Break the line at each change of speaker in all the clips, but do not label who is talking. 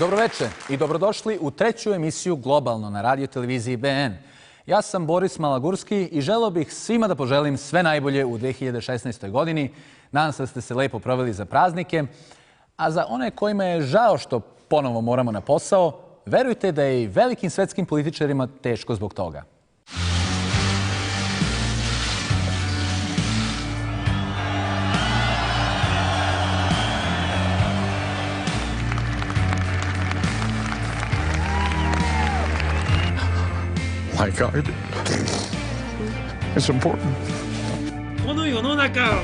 Dobroveče i dobrodošli u treću emisiju Globalno na radio televiziji BN. Ja sam Boris Malagurski i želeo bih svima da poželim sve najbolje u 2016. godini. Nadam se da ste se lepo proveli za praznike. A za one kojima je žao što ponovo moramo na posao, verujte da je i velikim svetskim političarima teško zbog toga.
My God, it's important.
この世の中を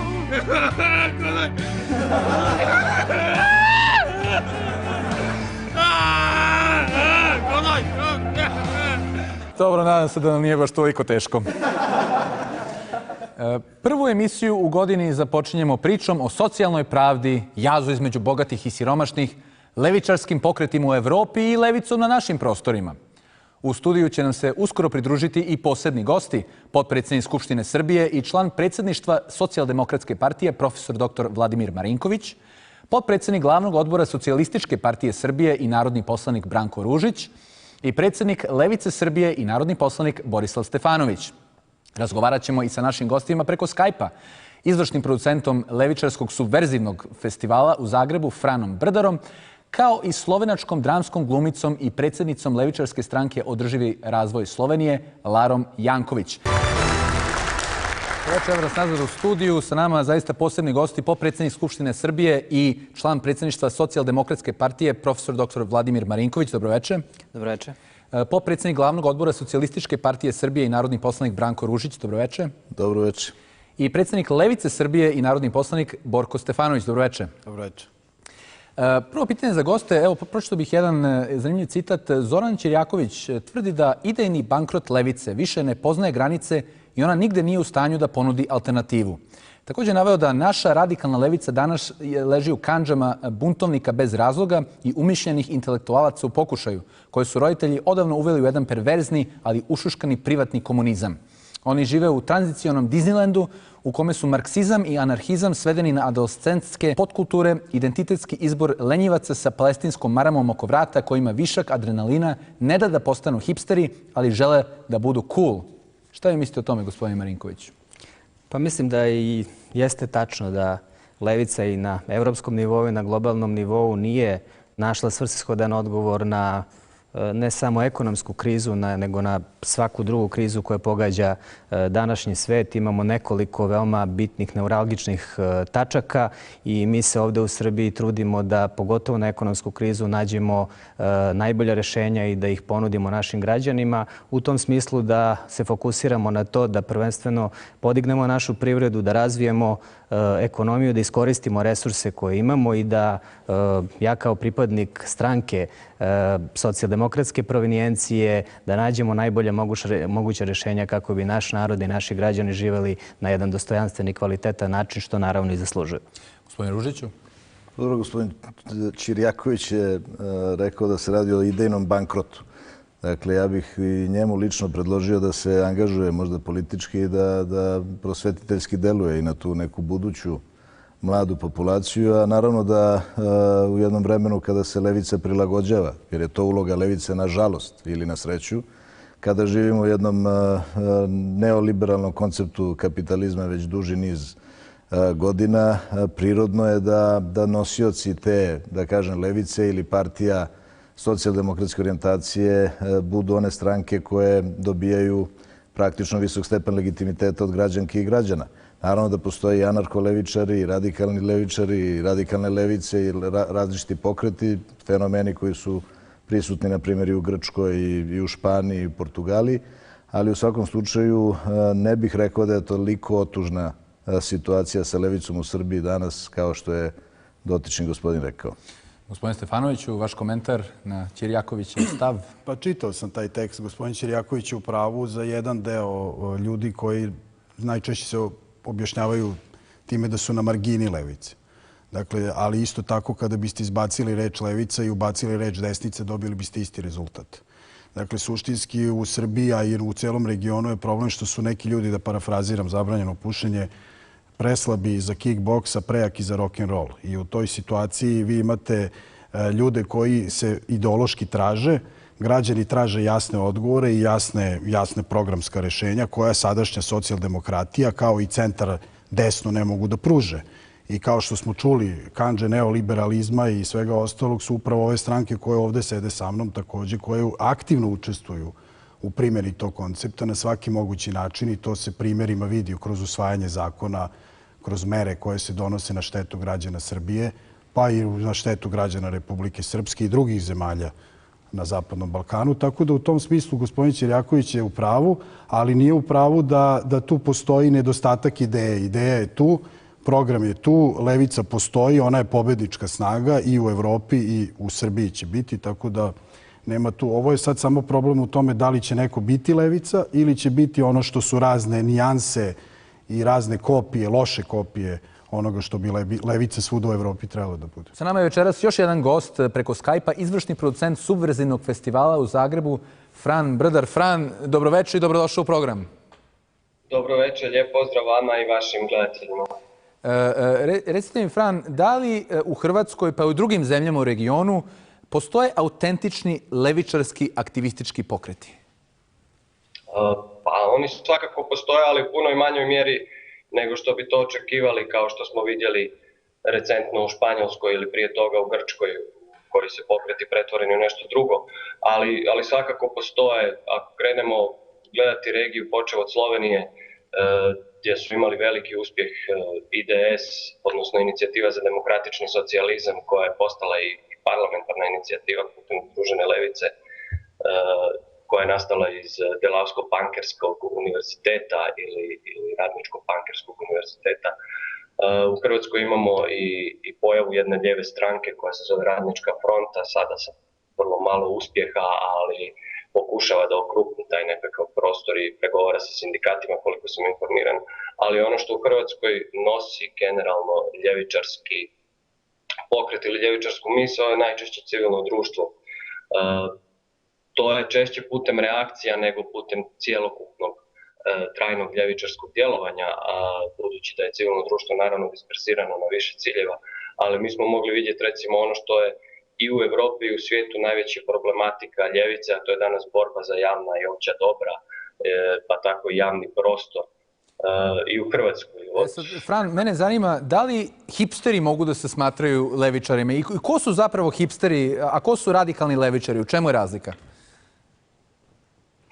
Dobro, nadam se da nam nije baš toliko teško. Prvu emisiju u godini započinjemo pričom o socijalnoj pravdi, jazu između bogatih i siromašnih, levičarskim pokretima u Evropi i levicom na našim prostorima. U studiju će nam se uskoro pridružiti i posebni gosti, potpredsjednik Skupštine Srbije i član predsjedništva Socijaldemokratske partije, profesor dr. Vladimir Marinković, potpredsjednik glavnog odbora Socijalističke partije Srbije i narodni poslanik Branko Ružić i predsjednik Levice Srbije i narodni poslanik Borislav Stefanović. Razgovarat ćemo i sa našim gostima preko Skype-a, izvršnim producentom levičarskog subverzivnog festivala u Zagrebu Franom Brdarom, kao i slovenačkom dramskom glumicom i predsjednicom levičarske stranke Održivi razvoj Slovenije, Larom Janković. Evo nas nazad u studiju, sa nama zaista posebni gosti, potpredsjednik Skupštine Srbije i član predsjedništva Socijaldemokratske partije, profesor dr. Vladimir Marinković. Dobroveče.
Dobroveče.
Potpredsjednik glavnog odbora Socijalističke partije Srbije i narodni poslanik Branko Ružić. Dobroveče.
Dobroveče.
I predsjednik Levice Srbije i narodni poslanik Borko Stefanović. Dobroveče.
Dobroveče.
Prvo pitanje za goste, evo pročitao bih jedan zanimljiv citat. Zoran Ćirjaković tvrdi da idejni bankrot levice više ne poznaje granice i ona nigde nije u stanju da ponudi alternativu. Također je naveo da naša radikalna levica danas leži u kandžama buntovnika bez razloga i umišljenih intelektualaca u pokušaju, koje su roditelji odavno uveli u jedan perverzni, ali ušuškani privatni komunizam. Oni žive u tranzicionom Disneylandu u kome su marksizam i anarhizam svedeni na adolescentske podkulture, identitetski izbor lenjivaca sa palestinskom maramom oko vrata kojima višak adrenalina ne da postanu hipsteri, ali žele da budu cool. Šta vi mislite o tome, gospodine Marinkoviću?
Pa mislim da i jeste tačno da levica i na evropskom nivou i na globalnom nivou nije našla svrsishodan odgovor na ne samo ekonomsku krizu, nego na svaku drugu krizu koja pogađa današnji svet. Imamo nekoliko veoma bitnih neuralgičnih tačaka i mi se ovdje u Srbiji trudimo da pogotovo na ekonomsku krizu nađemo najbolja rješenja i da ih ponudimo našim građanima. U tom smislu da se fokusiramo na to da prvenstveno podignemo našu privredu, da razvijemo ekonomiju, da iskoristimo resurse koje imamo i da ja kao pripadnik stranke socijaldemokratske provenijencije da nađemo najbolje moguće rješenja kako bi naš narod i naši građani živjeli na jedan dostojanstven i kvalitetan način, što naravno i zaslužuju.
Gospodine Ružiću?
Dobro, gospodin Ćirjaković je rekao da se radi o idejnom bankrotu. Dakle, ja bih i njemu lično predložio da se angažuje možda politički i da prosvetiteljski deluje i na tu neku buduću mladu populaciju, a naravno da u jednom vremenu kada se levica prilagođava, jer je to uloga levice na žalost ili na sreću, kada živimo u jednom neoliberalnom konceptu kapitalizma već duži niz godina, prirodno je da nosioci te, da kažem, levice ili partija socijaldemokratske orijentacije budu one stranke koje dobijaju praktično visok stepen legitimiteta od građanki i građana. Naravno da postoje i anarcho-levičari, i radikalni levičari, i radikalne levice, i različiti pokreti, fenomeni koji su prisutni, na primjer, i u Grčkoj, i u Španiji, i u Portugaliji. Ali u svakom slučaju ne bih rekao da je toliko otužna situacija sa levicom u Srbiji danas, kao što je dotični gospodin rekao.
Gospodin Stefanoviću, vaš komentar na Ćirjakovićev stav?
Pa čitao sam taj tekst. Gospodin Ćirjaković je u pravu za jedan deo ljudi koji najčešće se objašnjavaju time da su na margini levice. Dakle, ali isto tako kada biste izbacili reč levica i ubacili reč desnice, dobili biste isti rezultat. Dakle, suštinski u Srbiji, a i u celom regionu je problem što su neki ljudi, da parafraziram zabranjeno pušenje, preslabi za kickboks, a prejaki za rock'n'roll. I u toj situaciji vi imate ljude koji se ideološki traže. Građani traže jasne odgovore i jasne programska rešenja koja sadašnja socijaldemokratija kao i centar desno ne mogu da pruže. I kao što smo čuli, kandže neoliberalizma i svega ostalog su upravo ove stranke koje ovde sede sa mnom takođe, koje aktivno učestvuju u primjeni tog koncepta na svaki mogući način i to se primjerima vidi kroz usvajanje zakona, kroz mere koje se donose na štetu građana Srbije, pa i na štetu građana Republike Srpske i drugih zemalja na Zapadnom Balkanu. Tako da u tom smislu gospodin Ćirjaković je u pravu, ali nije u pravu da tu postoji nedostatak ideje. Ideja je tu, program je tu, levica postoji, ona je pobednička snaga i u Evropi i u Srbiji će biti, tako da nema tu. Ovo je sad samo problem u tome da li će neko biti levica ili će biti ono što su razne nijanse i razne kopije, loše kopije onoga što bi levica svuda u Evropi trebalo da bude.
Sa nama je večeras još jedan gost preko Skype-a, izvršni producent Subverzivnog festivala u Zagrebu, Fran Brdar. Fran, dobroveče i dobrodošao u program.
Dobroveče, lijep pozdrav vama i vašim gledateljima.
Recite mi, Fran, da li u Hrvatskoj pa i u drugim zemljama u regionu postoje autentični levičarski aktivistički pokreti?
Pa oni svakako postoje, ali u punoj manjoj mjeri nego što bi to očekivali, kao što smo vidjeli recentno u Španjolskoj ili prije toga u Grčkoj, koji se pokreti pretvoreni u nešto drugo. Ali svakako postoje. Ako krenemo gledati regiju, počev od Slovenije, gdje su imali veliki uspjeh IDS, odnosno Inicijativa za demokratični socijalizam, koja je postala i parlamentarna inicijativa putem Udružene levice, koja je nastala iz Delavsko-Pankerskog univerziteta ili Radničko-Pankerskog univerziteta. U Hrvatskoj imamo i pojavu jedne lijeve stranke koja se zove Radnička fronta, sada sa vrlo malo uspjeha, ali pokušava da okrupni taj nekakav prostor i pregovara sa sindikatima, koliko sam informiran. Ali ono što u Hrvatskoj nosi generalno ljevičarski pokret ili ljevičarsku misao je najčešće civilno društvo. To je češće putem reakcija nego putem cijelokupnog trajnog ljevičarskog djelovanja, a budući da je civilno društvo naravno dispersirano na više ciljeva, ali mi smo mogli vidjeti recimo ono što je i u Evropi i u svijetu najveća problematika ljevice, a to je danas borba za javna i opća dobra, pa tako i javni prostor i u Hrvatskoj.
Fran, mene zanima da li hipsteri mogu da se smatraju levičarima i ko su zapravo hipsteri, a ko su radikalni levičari, u čemu je razlika?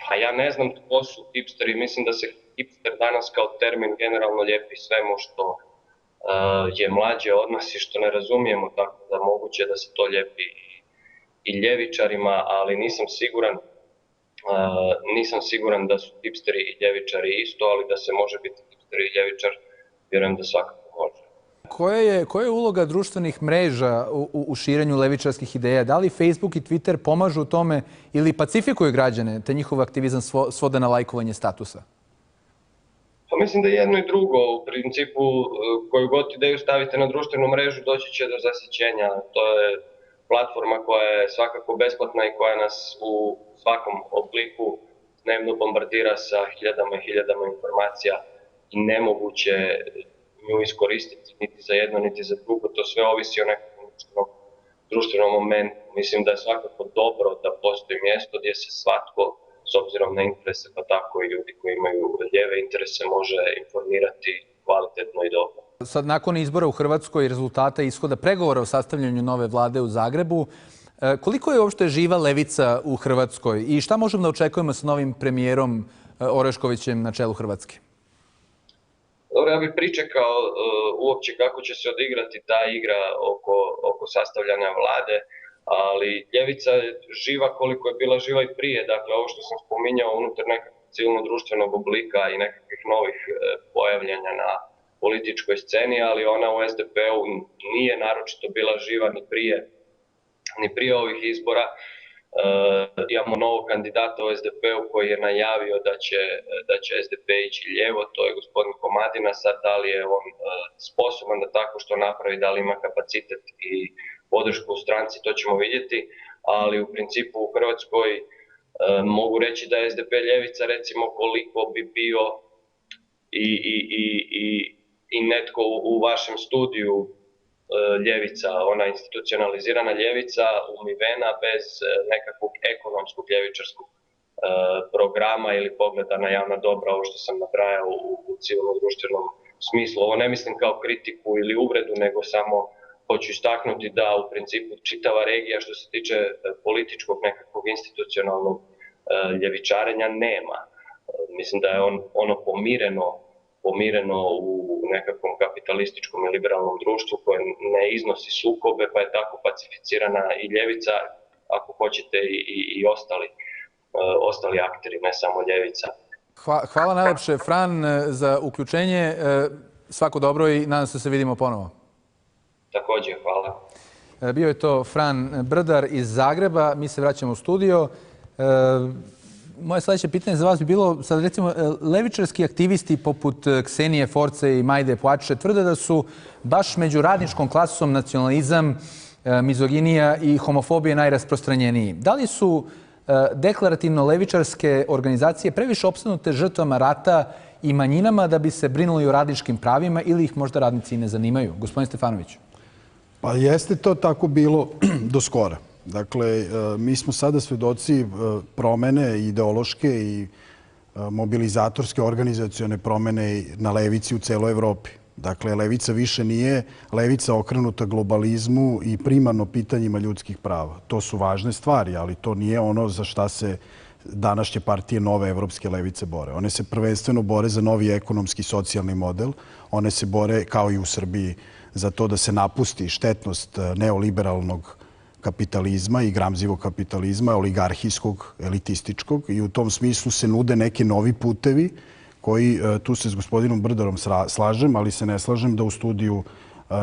Pa ja ne znam tko su hipsteri, mislim da se hipster danas kao termin generalno lijepi svemu što je mlađe od nas i što ne razumijemo, tako da moguće da se to lijepi i ljevičarima, ali nisam siguran da su hipsteri i ljevičari isto, ali da se može biti hipster i ljevičar, vjerujem da svakako može.
Koja je uloga društvenih mreža u širenju levičarskih ideja? Da li Facebook i Twitter pomažu u tome ili pacifikuju građane, te njihov aktivizam svode na lajkovanje statusa?
Pa mislim da jedno i drugo. U principu, koju god ideju stavite na društvenu mrežu, doći će do zasićenja. To je platforma koja je svakako besplatna i koja nas u svakom obliku dnevno bombardira sa hiljadama i hiljadama informacija i nemoguće nju iskoristiti niti za jedno, niti za drugo. To sve ovisi o nekom društvenom momentu. Mislim da je svakako dobro da postoji mjesto gdje se svatko, s obzirom na interese, pa tako i ljudi koji imaju lijeve interese, može informirati kvalitetno i dobro.
Sad, nakon izbora u Hrvatskoj i rezultata ishoda pregovora o sastavljanju nove vlade u Zagrebu, koliko je uopšte živa levica u Hrvatskoj i šta možemo da očekujemo sa novim premijerom Oreškovićem na čelu Hrvatske?
Dobro, ja bih pričekao uopće kako će se odigrati ta igra oko sastavljanja vlade, ali ljevica je živa koliko je bila živa i prije. Dakle, ovo što sam spominjao unutar nekakvog civilno-društvenog oblika i nekakvih novih pojavljanja na političkoj sceni, ali ona u SDP-u nije naročito bila živa ni prije ovih izbora. Imamo novog kandidata u SDP-u koji je najavio da će SDP ići lijevo, to je gospodin Komadina. Sad, da li je on sposoban da tako što napravi, da li ima kapacitet i podršku u stranci, to ćemo vidjeti, ali u principu u Hrvatskoj mogu reći da je SDP ljevica, recimo koliko bi bio i netko u vašem studiju ljevica, ona institucionalizirana ljevica umivena bez nekakvog ekonomskog ljevičarskog programa ili pogleda na javna dobra, ovo što sam nabrajao u civilno-društvenom smislu. Ovo ne mislim kao kritiku ili uvredu, nego samo hoću istaknuti da u principu čitava regija što se tiče političkog nekakvog institucionalnog ljevičarenja nema. Mislim da je ono pomireno u nekakvom kapitalističkom i liberalnom društvu koje ne iznosi sukobe, pa je tako pacificirana i ljevica, ako hoćete i ostali akteri, ne samo ljevica.
Hvala najlepše, Fran, za uključenje. Svako dobro i nadam se da se vidimo ponovo.
Također, hvala.
Bio je to Fran Brdar iz Zagreba. Mi se vraćamo u studio. Moje sljedeće pitanje za vas bi bilo, sad recimo, levičarski aktivisti poput Ksenije Force i Majde Poače tvrde da su baš među radničkom klasom nacionalizam, mizoginija i homofobija najrasprostranjeniji. Da li su deklarativno levičarske organizacije previše opsednute žrtvama rata i manjinama da bi se brinuli o radničkim pravima ili ih možda radnici i ne zanimaju? Gospodin Stefanović.
Pa jeste to tako bilo do skora. Dakle, mi smo sada svedoci promene ideološke i mobilizatorske organizacione promene na levici u celoj Evropi. Dakle, levica više nije levica okrenuta globalizmu i primarno pitanjima ljudskih prava. To su važne stvari, ali to nije ono za šta se današnje partije nove evropske levice bore. One se prvenstveno bore za novi ekonomski i socijalni model. One se bore, kao i u Srbiji, za to da se napusti štetnost neoliberalnog kapitalizma i gramzivog kapitalizma, oligarhijskog, elitističkog, i u tom smislu se nude neki novi putevi koji, tu se s gospodinom Brdarom slažem, ali se ne slažem da u studiju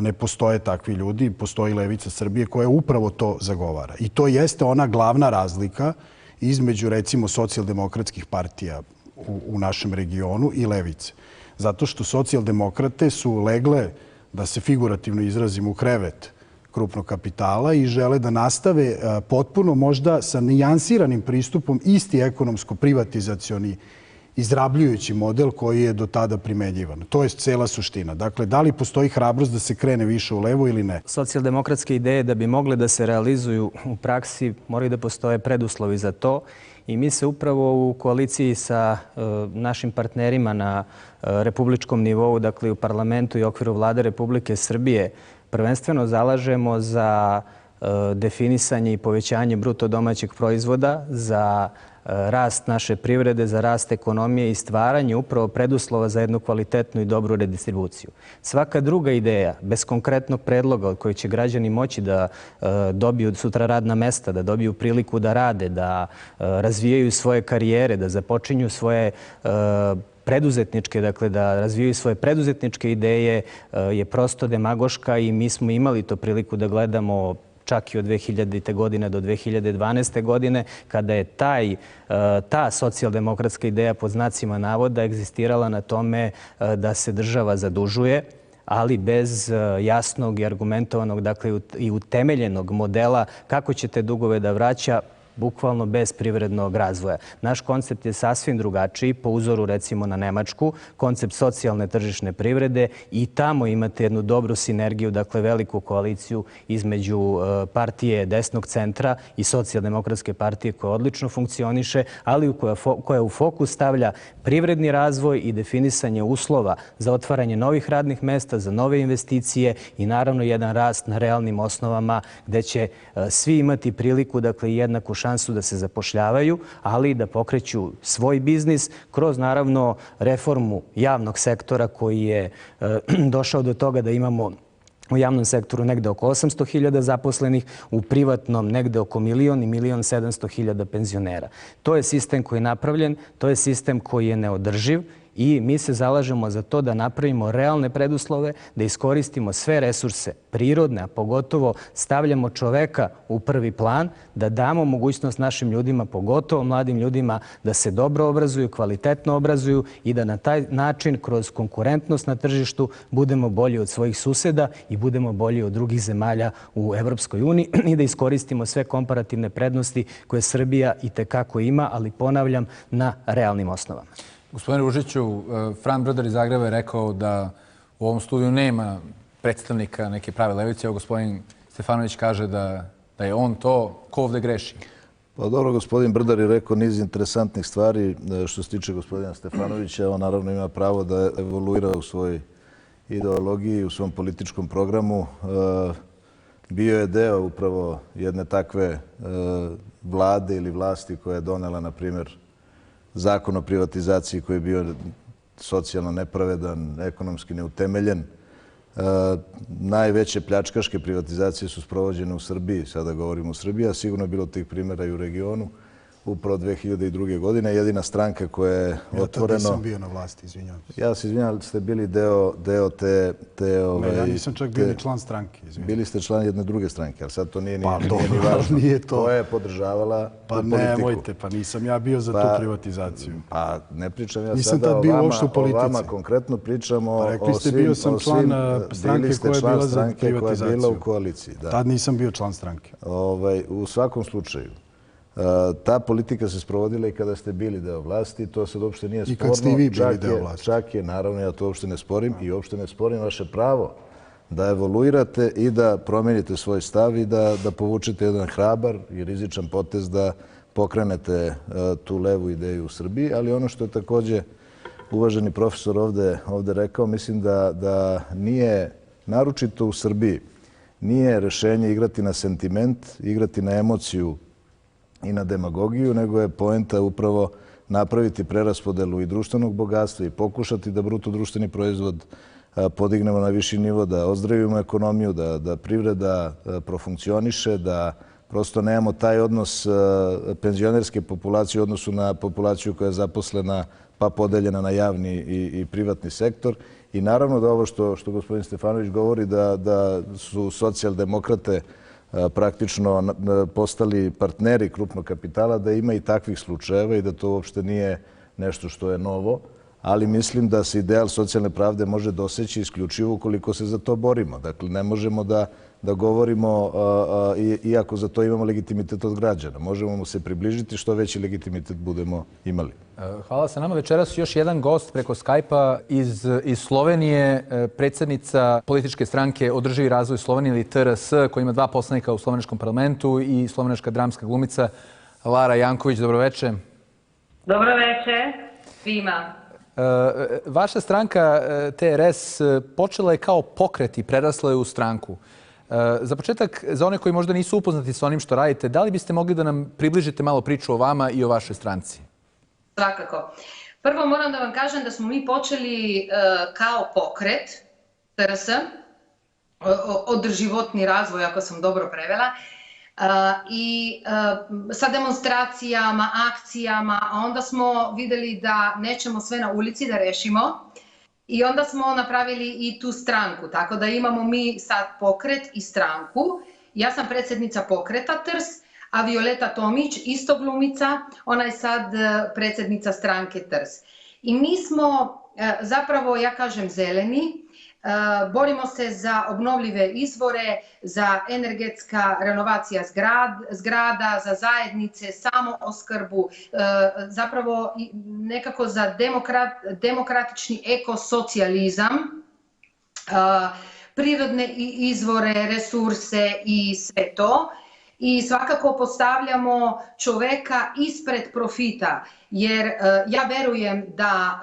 ne postoje takvi ljudi. Postoji Levica Srbije koja upravo to zagovara. I to jeste ona glavna razlika između, recimo, socijaldemokratskih partija u našem regionu i levice. Zato što socijaldemokrate su legle, da se figurativno izrazim, u krevet krupnog kapitala i žele da nastave potpuno možda sa nijansiranim pristupom isti ekonomsko-privatizacioni izrabljujući model koji je do tada primenjivan. To je cela suština. Dakle, da li postoji hrabrost da se krene više u levo ili ne?
Socijaldemokratske ideje da bi mogle da se realizuju u praksi moraju da postoje preduslovi za to i mi se upravo u koaliciji sa našim partnerima na republičkom nivou, dakle u parlamentu i okviru Vlade Republike Srbije, prvenstveno zalažemo za definisanje i povećanje bruto domaćeg proizvoda, za rast naše privrede, za rast ekonomije i stvaranje upravo preduslova za jednu kvalitetnu i dobru redistribuciju. Svaka druga ideja, bez konkretnog predloga od kojeg će građani moći da dobiju sutra radna mesta, da dobiju priliku da rade, da razvijaju svoje karijere, da započinju svoje preduzetničke, dakle da razvijaju svoje preduzetničke ideje, je prosto demagoška i mi smo imali to priliku da gledamo čak i od 2000. godine do 2012. godine, kada je ta socijaldemokratska ideja pod znacima navoda egzistirala na tome da se država zadužuje, ali bez jasnog i argumentovanog, dakle i utemeljenog modela kako će te dugove da vraća, bukvalno bez privrednog razvoja. Naš koncept je sasvim drugačiji, po uzoru recimo na Nemačku, koncept socijalne tržišne privrede i tamo imate jednu dobru sinergiju, dakle veliku koaliciju između partije desnog centra i socijaldemokratske partije koja odlično funkcioniše, ali koja u fokus stavlja privredni razvoj i definisanje uslova za otvaranje novih radnih mesta, za nove investicije i naravno jedan rast na realnim osnovama gde će svi imati priliku, dakle jednaku šansu da se zapošljavaju, ali i da pokreću svoj biznis kroz naravno reformu javnog sektora koji je došao do toga da imamo u javnom sektoru negde oko 800.000 zaposlenih, u privatnom negde oko 1.000.000 i 1.700.000 penzionera. To je sistem koji je napravljen, to je sistem koji je neodrživ i mi se zalažemo za to da napravimo realne preduslove, da iskoristimo sve resurse prirodne, a pogotovo stavljamo čoveka u prvi plan, da damo mogućnost našim ljudima, pogotovo mladim ljudima, da se dobro obrazuju, kvalitetno obrazuju i da na taj način, kroz konkurentnost na tržištu, budemo bolji od svojih suseda i budemo bolji od drugih zemalja u Evropskoj uniji i da iskoristimo sve komparativne prednosti koje Srbija i tekako ima, ali ponavljam, na realnim osnovama.
Gospodine Ružiću, Fran Brdar iz Zagreba je rekao da u ovom studiju nema predstavnika neke prave levice. Evo, gospodin Stefanović kaže da je on to. Ko ovde greši?
Pa dobro, gospodin Brdar je rekao niz interesantnih stvari. Što se tiče gospodina Stefanovića, on naravno ima pravo da evoluira u svojoj ideologiji, u svom političkom programu. Bio je deo upravo jedne takve vlade ili vlasti koja je donela, na primjer, zakon o privatizaciji koji je bio socijalno nepravedan, ekonomski neutemeljen. Najveće pljačkaške privatizacije su sprovođene u Srbiji, sada govorimo o Srbiji, a sigurno je bilo tih primjera i u regionu. Upravo 2002. godine jedina stranka koja je otvoreno...
Ja tad nisam bio na vlasti, izvinjavam se.
Ja se izvinjavam, ste bili deo te...
Ja nisam čak bio ni član stranke, izvinjavam.
Bili ste član jedne druge stranke, ali sad to nije ni važno.
Nije to.
Koja je podržavala
Pa
politiku.
nemojte, pa nisam ja bio za tu privatizaciju.
Pa ne pričam ja
Nisam
sada
tad bio uopšte u politici.
o vama, konkretno pričamo o svim...
Rekli ste, bio sam član stranke koja je bila za
koja je bila
privatizaciju.
u koaliciji.
Tad nisam bio član stranke.
U svakom slučaju, ta politika se sprovodila i kada ste bili deo vlasti, to sad uopšte nije sporno.
I kad ste i vi bili deo vlasti.
Čak je, naravno, ja to uopšte ne sporim i uopšte ne sporim vaše pravo da evoluirate i da promenite svoj stav i da povučete jedan hrabar i rizičan potez da pokrenete tu levu ideju u Srbiji. Ali ono što je takođe uvaženi profesor ovde rekao, mislim da nije, naročito u Srbiji, nije rešenje igrati na sentiment, igrati na emociju i na demagogiju, nego je poenta upravo napraviti preraspodelu i društvenog bogatstva i pokušati da bruto društveni proizvod podignemo na viši nivo, da ozdravimo ekonomiju, da privreda profunkcioniše, da prosto nemamo taj odnos penzionerske populacije u odnosu na populaciju koja je zaposlena pa podeljena na javni i privatni sektor. I naravno da ovo što gospodin Stefanović govori da su socijaldemokrate praktično postali partneri krupnog kapitala, da ima i takvih slučajeva i da to uopšte nije nešto što je novo, ali mislim da se ideal socijalne pravde može doseći isključivo ukoliko se za to borimo. Dakle, ne možemo da govorimo, iako za to imamo legitimitet od građana. Možemo mu se približiti što veći legitimitet budemo imali.
Hvala sa nama. Večeras još jedan gost preko Skype-a iz Slovenije, predsjednica političke stranke Održivi razvoj Slovenije ili TRS, koja ima 2 poslanika u slovenačkom parlamentu i slovenačka dramska glumica Lara Janković. Dobroveče.
Dobroveče svima.
Vaša stranka TRS počela je kao pokret i prerasla je u stranku. Za početak, za one koji možda nisu upoznati sa onim što radite, da li biste mogli da nam približite malo priču o vama i o vašoj stranci?
Svakako. Prvo moram da vam kažem da smo mi počeli kao pokret TRS, održivotni razvoj, ako sam dobro prevela, i sa demonstracijama, akcijama, a onda smo videli da nećemo sve na ulici da rešimo i onda smo napravili i tu stranku, tako da imamo mi sad pokret i stranku. Ja sam predsjednica pokreta TRS, a Violeta Tomić, isto glumica, ona je sad predsjednica stranke TRS. I mi smo zapravo, ja kažem, zeleni. Borimo se za obnovljive izvore, za energetska renovacija zgrada, za zajednice, samooskrbu, zapravo nekako za demokratični ekosocijalizam, prirodne izvore, resurse i sve to. I svakako postavljamo čoveka ispred profita, jer ja verujem da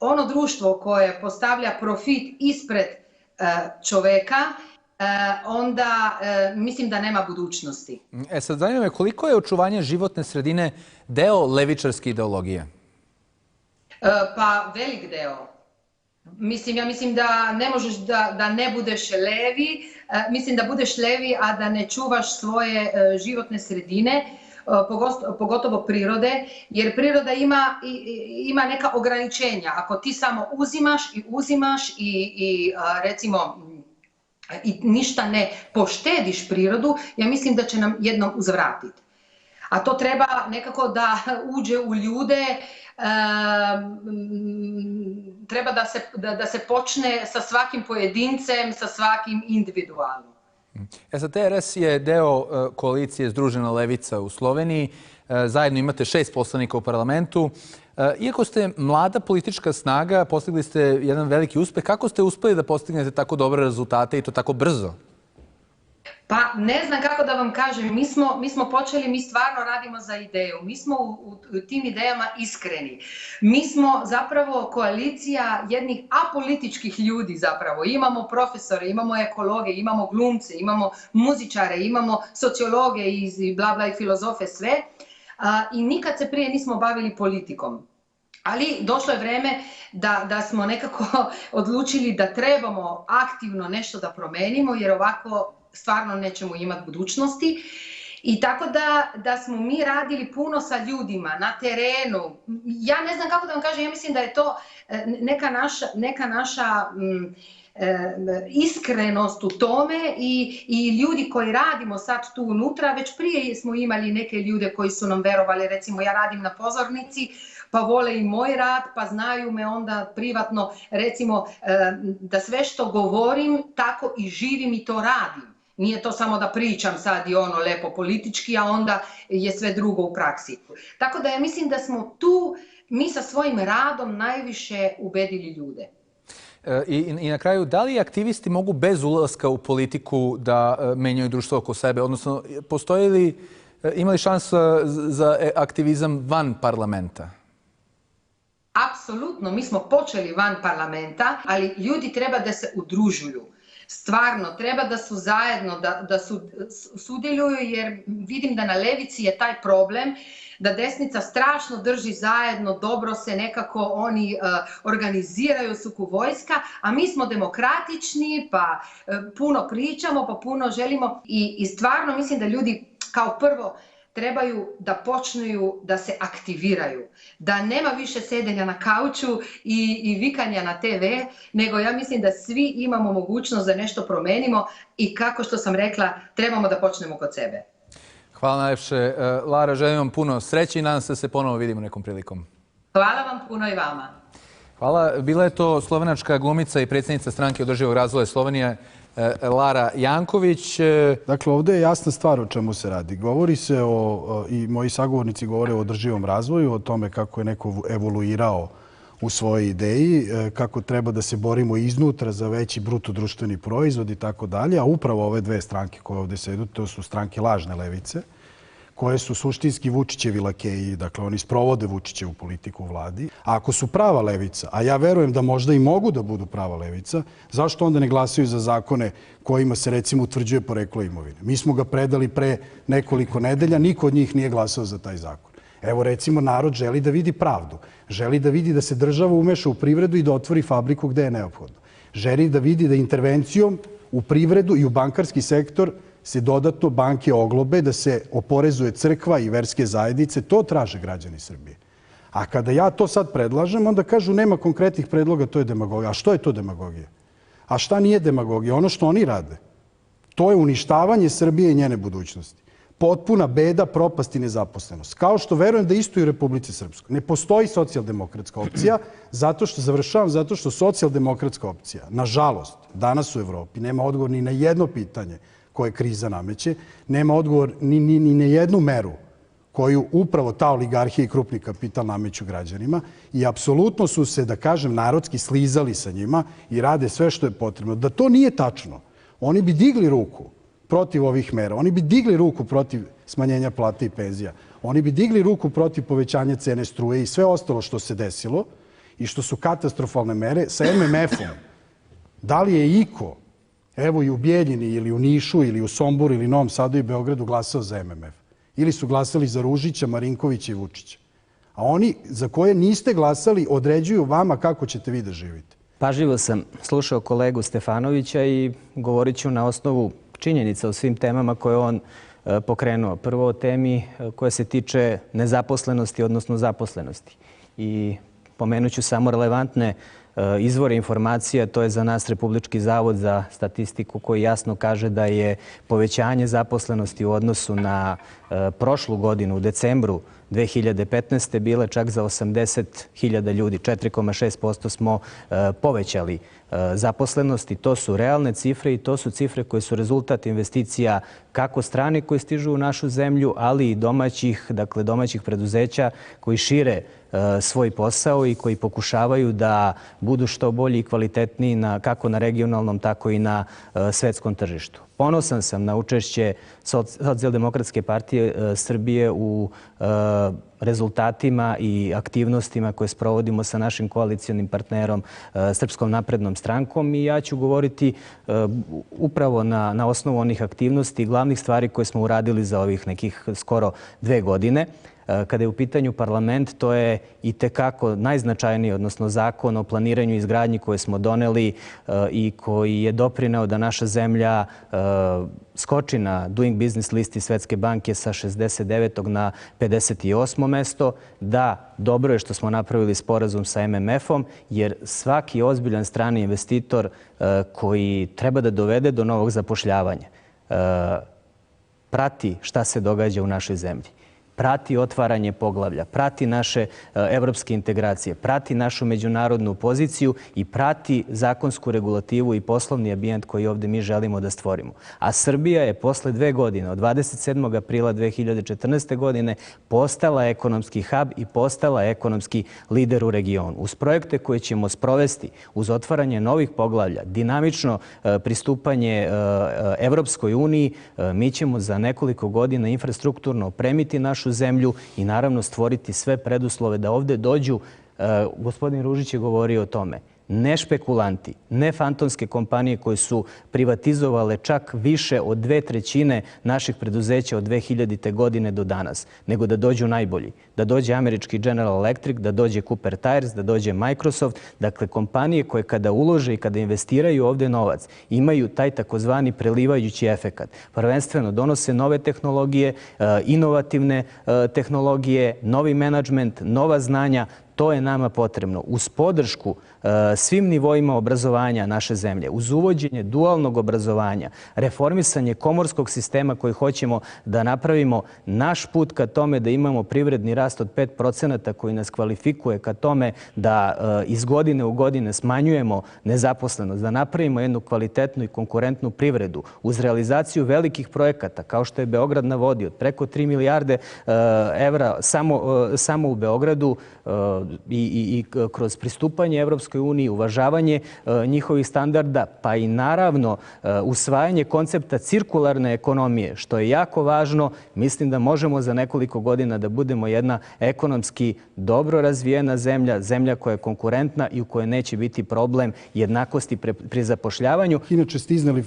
ono društvo koje postavlja profit ispred čoveka, onda mislim da nema budućnosti.
Sad zanima me, koliko je očuvanje životne sredine deo levičarske ideologije?
Pa velik deo. Ja mislim da ne možeš da ne budeš levi, mislim da budeš levi, a da ne čuvaš svoje životne sredine, pogotovo prirode, jer priroda ima neka ograničenja. Ako ti samo uzimaš i recimo i ništa ne poštediš prirodu, ja mislim da će nam jednom uzvratiti. A to treba nekako da uđe u ljude, treba da se počne sa svakim pojedincem, sa svakim individualno.
Sad, TRS je deo koalicije Združena levica u Sloveniji. Zajedno imate 6 poslanika u parlamentu. Iako ste mlada politička snaga, postigli ste jedan veliki uspeh. Kako ste uspeli da postignete tako dobre rezultate i to tako brzo?
Pa ne znam kako da vam kažem, mi smo počeli, mi stvarno radimo za ideju, mi smo u tim idejama iskreni. Mi smo zapravo koalicija jednih apolitičkih ljudi zapravo. Imamo profesore, imamo ekologe, imamo glumce, imamo muzičare, imamo sociologe i bla bla i filozofe, sve. I nikad se prije nismo bavili politikom. Ali došlo je vreme da smo nekako odlučili da trebamo aktivno nešto da promenimo, jer ovako stvarno nećemo imati budućnosti. I tako da smo mi radili puno sa ljudima na terenu. Ja ne znam kako da vam kažem, ja mislim da je to neka naša iskrenost u tome i ljudi koji radimo sad tu unutra, već prije smo imali neke ljude koji su nam verovali, recimo ja radim na pozornici, pa vole i moj rad, pa znaju me onda privatno, recimo da sve što govorim, tako i živim i to radim. Nije to samo da pričam sad i ono lepo politički, a onda je sve drugo u praksi. Tako da ja mislim da smo tu, mi sa svojim radom najviše ubedili ljude.
I na kraju, da li aktivisti mogu bez ulaska u politiku da menjaju društvo oko sebe? Odnosno, postoji li, ima li šansa za aktivizam van parlamenta?
Apsolutno, mi smo počeli van parlamenta, ali ljudi treba da se udružuju. Stvarno, treba da su zajedno, da sudjeluju, jer vidim da na levici je taj problem, da desnica strašno drži zajedno, dobro se nekako oni organiziraju, su ko vojska, a mi smo demokratični, pa puno pričamo, pa puno želimo i stvarno mislim da ljudi kao prvo trebaju da počnu da se aktiviraju, da nema više sedenja na kauču i vikanja na TV, nego ja mislim da svi imamo mogućnost da nešto promenimo i kako što sam rekla, trebamo da počnemo kod sebe.
Hvala najljepše. Lara, želim vam puno sreće i nadam se da se ponovo vidimo nekom prilikom.
Hvala vam puno i vama.
Hvala. Bila je to slovenačka glumica i predsjednica Stranke održivog razvoja Slovenije, Lara Janković.
Dakle, ovdje je jasna stvar o čemu se radi. Govori se i moji sagovornici govore o održivom razvoju, o tome kako je neko evoluirao u svojoj ideji, kako treba da se borimo iznutra za veći bruto društveni proizvod i tako dalje, a upravo ove dve stranke koje ovdje sedu, to su stranke lažne levice, koje su suštinski Vučićevi lakeji, dakle oni sprovode Vučićevu politiku u vladi. A ako su prava levica, a ja verujem da možda i mogu da budu prava levica, zašto onda ne glasaju za zakone kojima se recimo utvrđuje poreklo imovine? Mi smo ga predali pre nekoliko nedelja, niko od njih nije glasao za taj zakon. Evo recimo narod želi da vidi pravdu, želi da vidi da se država umeša u privredu i da otvori fabriku gde je neophodno. Želi da vidi da intervencijom u privredu i u bankarski sektor se dodatno banke oglobe, da se oporezuje crkva i verske zajednice, to traže građani Srbije. A kada ja to sad predlažem, onda kažu nema konkretnih predloga, to je demagogija. A što je to demagogija? A šta nije demagogija? Ono što oni rade, to je uništavanje Srbije i njene budućnosti. Potpuna beda, propast i nezaposlenost. Kao što verujem da isto i u Republici Srpskoj. Ne postoji socijaldemokratska opcija, zato što socijaldemokratska opcija, nažalost, danas u Evropi nema odgovor ni na jedno pitanje koje kriza nameće, nema odgovor ni na jednu meru koju upravo ta oligarhija i krupni kapital nameću građanima i apsolutno su se, da kažem, narodski slizali sa njima i rade sve što je potrebno. Da to nije tačno, oni bi digli ruku protiv ovih mera, oni bi digli ruku protiv smanjenja plata i penzija, oni bi digli ruku protiv povećanja cene struje i sve ostalo što se desilo i što su katastrofalne mere sa MMF-om. Da li je iko, evo i u Bijeljini ili u Nišu ili u Somboru ili Novom Sadu i Beogradu glasao za MMF? Ili su glasali za Ružića, Marinkovića i Vučića? A oni za koje niste glasali određuju vama kako ćete vi da živite.
Pažljivo sam slušao kolegu Stefanovića i govorit ću na osnovu činjenica o svim temama koje on pokrenuo. Prvo o temi koja se tiče nezaposlenosti, odnosno zaposlenosti. I pomenut ću samo relevantne izvore informacija, to je za nas Republički zavod za statistiku koji jasno kaže da je povećanje zaposlenosti u odnosu na prošlu godinu u decembru 2015. bile čak za 80.000 ljudi. 4,6% smo povećali zaposlenosti. To su realne cifre i to su cifre koje su rezultat investicija kako strane koji stižu u našu zemlju, ali i domaćih preduzeća koji šire svoj posao i koji pokušavaju da budu što bolji i kvalitetniji kako na regionalnom, tako i na svetskom tržištu. Ponosan sam na učešće Socijaldemokratske partije Srbije u rezultatima i aktivnostima koje sprovodimo sa našim koalicionim partnerom Srpskom naprednom strankom i ja ću govoriti upravo na osnovu onih aktivnosti i glavnih stvari koje smo uradili za ovih nekih skoro 2 godine. Kada je u pitanju parlament, to je i tekako najznačajniji, odnosno zakon o planiranju i izgradnji koje smo doneli i koji je doprineo da naša zemlja skoči na Doing Business listi Svetske banke sa 69. na 58. mesto. Da, dobro je što smo napravili sporazum sa MMF-om, jer svaki ozbiljan strani investitor koji treba da dovede do novog zapošljavanja prati šta se događa u našoj zemlji. Prati otvaranje poglavlja, prati naše evropske integracije, prati našu međunarodnu poziciju i prati zakonsku regulativu i poslovni ambijent koji ovdje mi želimo da stvorimo. A Srbija je posle 2 godine, od 27. aprila 2014. godine, postala ekonomski hub i postala ekonomski lider u regionu. Uz projekte koje ćemo sprovesti, uz otvaranje novih poglavlja, dinamično pristupanje Evropskoj uniji, mi ćemo za nekoliko godina infrastrukturno opremiti našu zemlju i naravno stvoriti sve preduslove da ovdje dođu, gospodin Ružić je govorio o tome, ne špekulanti, ne fantomske kompanije koje su privatizovale čak više od 2/3 naših preduzeća od 2000. godine do danas, nego da dođu najbolji. Da dođe američki General Electric, da dođe Cooper Tires, da dođe Microsoft. Dakle, kompanije koje kada ulože i kada investiraju ovdje novac imaju taj takozvani prelivajući efekat. Prvenstveno donose nove tehnologije, inovativne tehnologije, novi menadžment, nova znanja. To je nama potrebno. Uz podršku svim nivoima obrazovanja naše zemlje, uz uvođenje dualnog obrazovanja, reformisanje komorskog sistema koji hoćemo da napravimo, naš put ka tome da imamo privredni rast od 5% koji nas kvalifikuje ka tome da iz godine u godine smanjujemo nezaposlenost, da napravimo jednu kvalitetnu i konkurentnu privredu uz realizaciju velikih projekata kao što je Beograd na vodi od preko 3 milijarde evra samo u Beogradu i kroz pristupanje Evropskoj uniji, uvažavanje njihovih standarda, pa i naravno usvajanje koncepta cirkularne ekonomije, što je jako važno. Mislim da možemo za nekoliko godina da budemo jedna ekonomski dobro razvijena zemlja, zemlja koja je konkurentna i u kojoj neće biti problem jednakosti pri zapošljavanju.
Inače ste izneli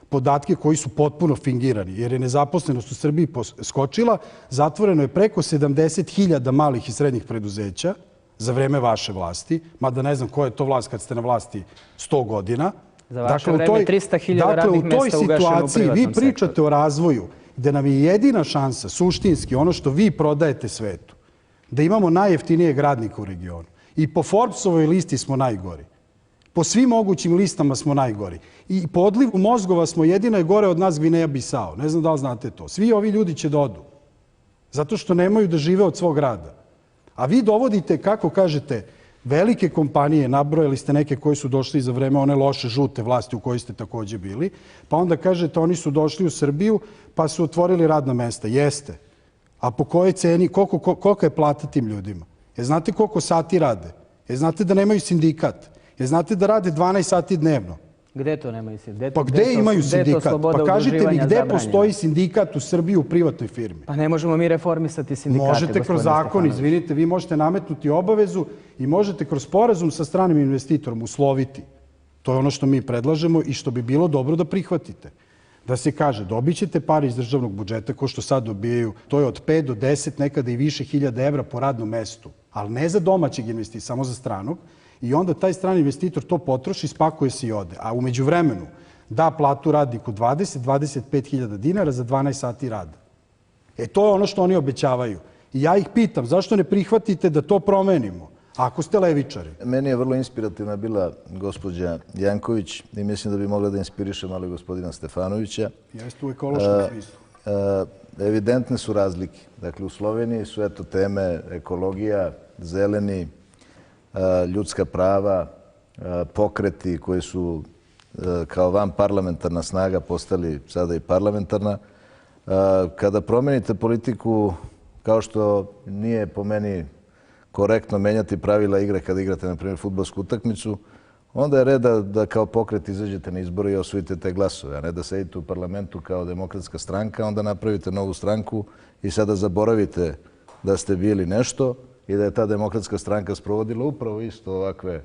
podatke koji su potpuno fingirani, jer je nezaposlenost u Srbiji skočila, zatvoreno je preko 70.000 malih i srednjih preduzeća za vreme vaše vlasti, mada ne znam koja je to vlast kad ste na vlasti 100 godina.
Za vaše vreme 300.000 radnih mesta ugašeno u privatnom sektoru.
Dakle, u toj situaciji vi pričate o razvoju, gde nam je jedina šansa, suštinski, ono što vi prodajete svetu, da imamo najjeftinijeg radnika u regionu. I po Forbesovoj listi smo najgori. Po svim mogućim listama smo najgori. I po odlivu mozgova smo jedina je gore od nas Gvineja Bisao. Ne znam da li znate to. Svi ovi ljudi će da odu. Zato što nemaju da žive od svog rada. A vi dovodite, kako kažete, velike kompanije, nabrojali ste neke koje su došli za vreme one loše žute vlasti u kojoj ste također bili, pa onda kažete oni su došli u Srbiju pa su otvorili radna mesta. Jeste. A po kojoj ceni, kolika je plata tim ljudima? Jer znate koliko sati rade? Jer znate da nemaju sindikat? Jer znate da rade 12 sati dnevno?
Gde to nemaju sindikat?
Pa gde imaju sindikat? Pa kažite mi gde postoji sindikat u Srbiji u privatnoj firmi?
Pa ne možemo mi reformisati sindikate.
Možete kroz zakon, izvinite, vi možete nametnuti obavezu i možete kroz sporazum sa stranim investitorom usloviti. To je ono što mi predlažemo i što bi bilo dobro da prihvatite. Da se kaže, dobit ćete pare iz državnog budžeta, ko što sad dobijaju, to je od 5 do 10, nekada i više hiljada evra po radnom mestu, ali ne za domaćeg investitora, samo za stranog. I onda taj strani investitor to potroši, spakuje se i ode. A umeđu vremenu da platu radniku 20-25.000 dinara za 12 sati rada. To je ono što oni obećavaju. I ja ih pitam, zašto ne prihvatite da to promenimo, ako ste levičari?
Meni je vrlo inspirativna bila gospođa Janković i mislim da bi mogla da inspiriše malo gospodina Stefanovića.
Jeste u ekološkom smislu.
evidentne su razlike. Dakle, u Sloveniji su eto teme ekologija, zeleni, ljudska prava, pokreti koji su kao vanparlamentarna snaga postali sada i parlamentarna. Kada promenite politiku, kao što nije po meni korektno menjati pravila igre kada igrate, na primjer, fudbalsku utakmicu, onda je red da kao pokret izađete na izbore i osvojite te glasove, a ne da sedite u parlamentu kao demokratska stranka, onda napravite novu stranku i sada zaboravite da ste bili nešto i da je ta demokratska stranka sprovodila upravo isto ovakve,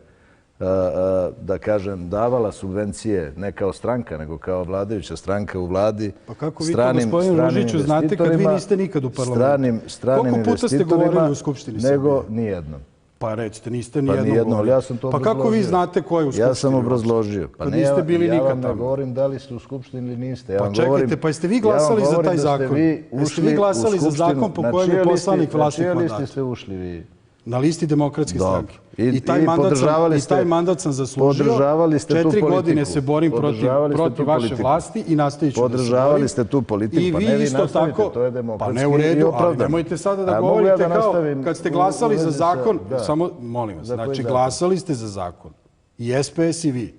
da kažem, davala subvencije ne kao stranka, nego kao vladajuća stranka u vladi.
Pa kako vi to, gospodin Ružiću, znate kad vi niste nikad u parlamentu?
Stranim
koliko puta ste govorili u Skupštini Srbije?
Nego nijednom.
Pa recite, niste
Pa nijednom, ali ja sam to obrazložio.
Pa kako vi znate ko je u Skupštini?
Ja sam obrazložio.
Pa niste bili nikad tamo.
Ja vam ne govorim da li ste u Skupštini ili niste.
Pa čekajte, pa jeste vi glasali za taj zakon? Jeste vi glasali za zakon po kojem je poslanik vlasnik mandata?
Na čijoj listi ste ušli vi?
Na listi Demokratske stranke. I
podržavali
taj mandat sam zaslužio. 4 godine se borim protiv vaše vlasti i nastavit ću da se borim.
Podržavali ste tu politiku, pa ne vi nastavite, to je demokratski i opravdano.
Pa ne u redu, ali nemojte sada da govorite kao kad ste glasali za zakon, samo molim vas, znači glasali ste za zakon i SPS i vi,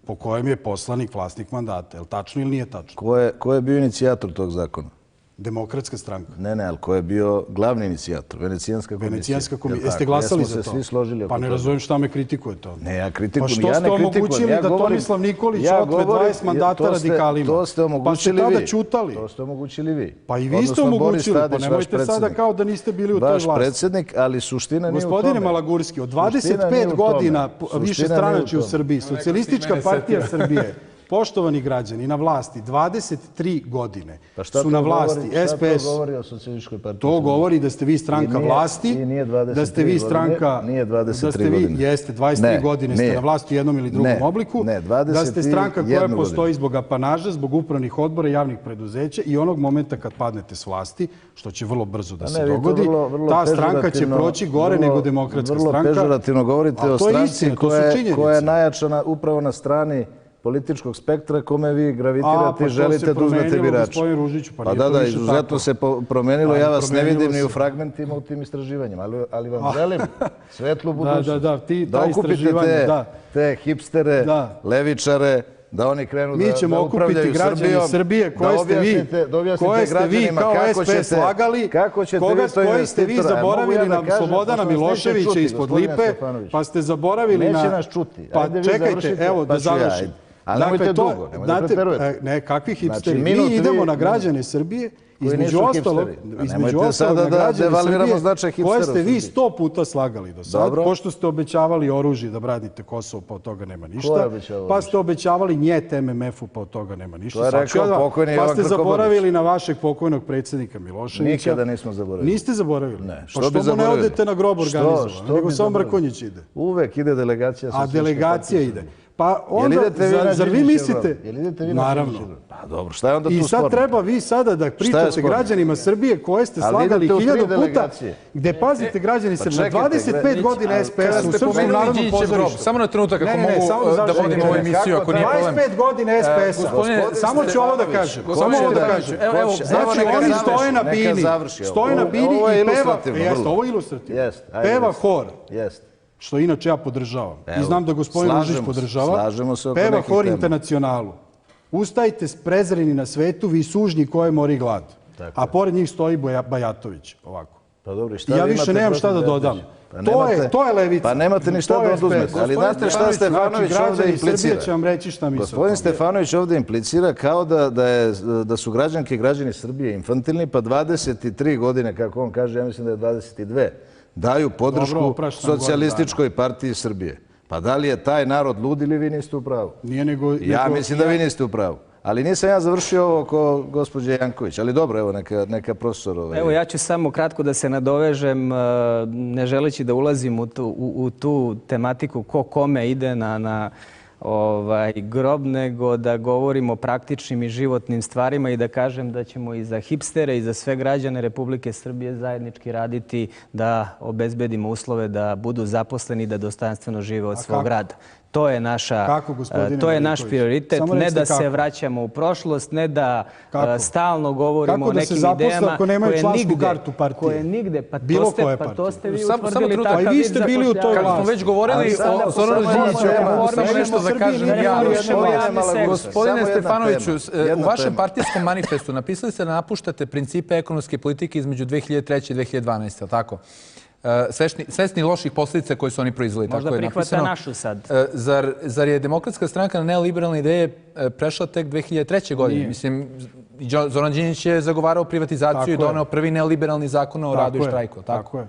po kojem je poslanik vlasnik mandata. Je li tačno ili nije tačno?
Ko je bio inicijator tog zakona?
Demokratska stranka.
Ne, ali ko je bio glavni inicijator? Venecijanska komisija.
Venecijanska komisija. Jeste glasali za to?
Svi složili
pa ne razumijem šta me kritikujete onda.
Ne, ja kritikujem.
Pa što ste omogućili da Tomislav Nikolić otme 20 mandata radikalima?
To ste omogućili vi.
Pa ste tada čutali.
To ste omogućili vi.
Pa i vi ste omogućili. Pa nemojte sada kao da niste bili u toj vlasti.
Vaš predsjednik, ali suština nije u tome.
Gospodine Malagurski, od 25 godina više stranački u Srbiji, Socijalistička partija Srbije, poštovani građani, na vlasti 23 godine su na vlasti SPS.
Šta to govori o Socijalističkoj partiji?
To govori da ste vi stranka vlasti, da ste vi stranka...
Nije 23 godine.
Jeste, 23 godine ste na vlasti u jednom ili drugom obliku. Da ste stranka koja postoji zbog apanaža, zbog upravnih odbora i javnih preduzeća i onog momenta kad padnete s vlasti, što će vrlo brzo da se dogodi, ta stranka će proći gore nego Demokratska stranka.
Vrlo pežorativno govorite o stranci koja je najjača upravo na strani političkog spektra kome vi gravitirate i želite da uzmete birače. Pa da, izuzetno se promenilo. Ja vas ne vidim ni u fragmentima u tim istraživanjima, ali vam želim svetlu budućnost. Da okupite te hipstere, levičare, da oni krenu da upravljaju Srbijom.
Mi ćemo okupiti građane Srbije koje ste vi kao SPS lagali, koji ste vi zaboravili na Slobodana Miloševića ispod Lipe, pa ste zaboravili na...
Neće nas čuti.
Pa čekajte, evo da završim.
Ali nemojte dugo, nemojte da preterujete.
Ne, kakvi hipsteri? Mi idemo na građane Srbije, između ostalog na građane Srbije, koje ste vi 100 puta slagali do sada, pošto ste obećavali oružje da branite Kosovo, pa od toga nema ništa, pa ste obećavali njet MMF-u, pa od toga nema ništa, pa ste zaboravili na vašeg pokojnog predsjednika Miloševića.
Nikada nismo zaboravili.
Niste zaboravili? Pa što mu ne odete na grob organizovano, nego samo Mrkonjić ide?
Uvek ide delegacija.
A delegacija ide. Pa onda, zar vi mislite? Naravno.
Pa dobro, šta je onda tu sporno?
I sad treba vi sada da pričate građanima Srbije koje ste slagali 1000 puta, gde pazite građani Srbije, na 25 godina SPS u Srpskom narodnom pozorištu.
Samo na trenutak, ako mogu da vodim ovu emisiju, ako nije problem.
25 godina SPS-a. Samo ću ovo da kažem. Samo ovo da kažem. Znači, oni stoje na bini. Stoje na bini i peva. Jeste, ovo je ilustrativno. Peva hor.
Jeste.
Što inače ja podržavam. I znam da gospodin Ružić podržava. Peva hor Internacionalu. Ustajte prezreni na svetu, vi sužnji koje mori glad. A pored njih stoji Bajatović. Ovako. Ja više nemam šta da dodam. To je levica.
Pa nemate ni šta da oduzmete. Ali znate šta Stefanović ovdje implicira? Gospodin Stefanović ovdje implicira kao da su građanke i građani Srbije infantilni, pa 23 godine, kako on kaže, ja mislim da je 22, daju podršku Socijalističkoj partiji Srbije. Pa da li je taj narod lud ili vi niste u pravu? Ja mislim da vi niste u pravu. Ali nisam ja završio ovo oko gospođe Janković. Ali dobro, evo neka profesor...
Evo, ja ću samo kratko da se nadovežem, ne želeći da ulazim u tu tematiku ko kome ide na grob, nego da govorimo o praktičnim i životnim stvarima i da kažem da ćemo i za hipstere i za sve građane Republike Srbije zajednički raditi da obezbedimo uslove da budu zaposleni i da dostojanstveno žive od svog rada. To je naš prioritet, ne da se vraćamo u prošlost, ne da stalno govorimo o nekim idejama koje nigde, pa to ste vi utvrdili takav vid.
Pa i vi ste bili u toj vlasti.
Smo već govorili o Zoranu Đinđiću, samo nešto da kažem. Gospodine Stefanoviću, u vašem partijskom manifestu napisali ste da napuštate principe ekonomske politike između 2003. i 2012. tako? Svesni loših posljedica koje su oni proizveli.
Možda prihvata našu sad.
Zar je Demokratska stranka na neoliberalne ideje prešla tek 2003. godine? Mislim, Zoran Đinđić je zagovarao privatizaciju i doneo prvi neoliberalni zakon o radu i štrajku.
Tako je.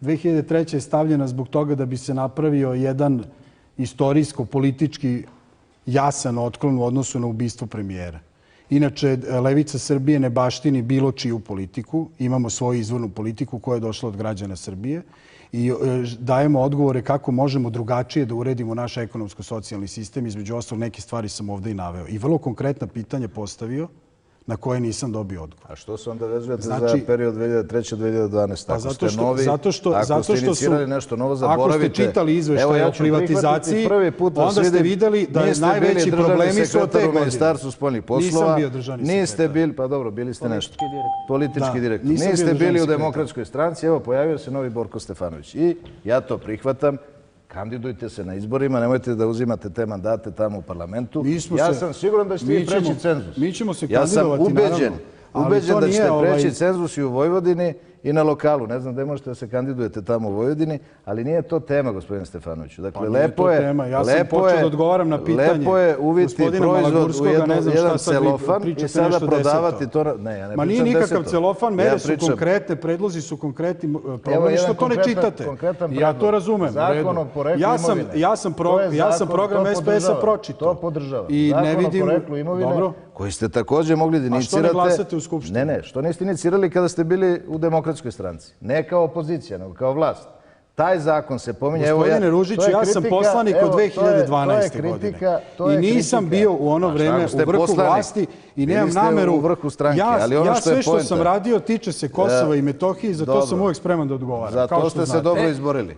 2003. je stavljena zbog toga da bi se napravio jedan istorijsko-politički jasan otklon u odnosu na ubistvo premijera. Inače, Levica Srbije ne baštini bilo čiju politiku. Imamo svoju izvornu politiku koja je došla od građana Srbije i dajemo odgovore kako možemo drugačije da uredimo naš ekonomsko-socijalni sistem. Između ostalog, neke stvari sam ovde i naveo. I vrlo konkretna pitanja postavio na koje nisam dobio odgovor.
A što se onda vezujete za period 2003-2012? Ako ste novi, ako ste inicirali nešto novo, zaboravite.
Ako ste čitali izveštaj o privatizaciji, onda ste videli da je najveći problemi su od te godine.
Ministarstvu spoljnih poslova.
Nisam bio državni sekretar.
Niste bili, pa dobro, bili ste nešto. Politički direktor. Niste bili u Demokratskoj stranci, evo, pojavio se novi Borko Stefanović. I ja to prihvatam. Kandidujte se na izborima, nemojte da uzimate te mandate tamo u parlamentu. Ja sam siguran da ćete vi preći cenzus.
Mi ćemo se kandidovati, naravno.
Ubeđen da ćete preći cenzus i u Vojvodini i na lokalu. Ne znam gde možete da se kandidujete tamo u Vojvodini, ali nije to tema, gospodine Stefanoviću. Dakle, lepo je uviti proizvod u jedan celofan i sada prodavati to.
Ma nije nikakav celofan, mere su konkretne, predlozi su konkretni. Problem je što to ne čitate. Ja to razumem. Ja sam program SPS-a pročitao.
To podržava.
Zakon o
poreklu imovine, koji ste takođe mogli da inicirate.
A što ne glasate u Skupštini?
Ne, što niste inicirali kada ste bili u Demokratskoj stranci? Ne kao opozicija, nego kao vlast. Taj zakon se pominje...
Gospodine Ružiću, ja sam poslanik od 2012. godine. I nisam bio u ono vreme u vrhu vlasti i nemam nameru... Ja sve što sam radio tiče se Kosova i Metohije i za to sam uvek spreman da odgovaram.
Za to ste se dobro izborili.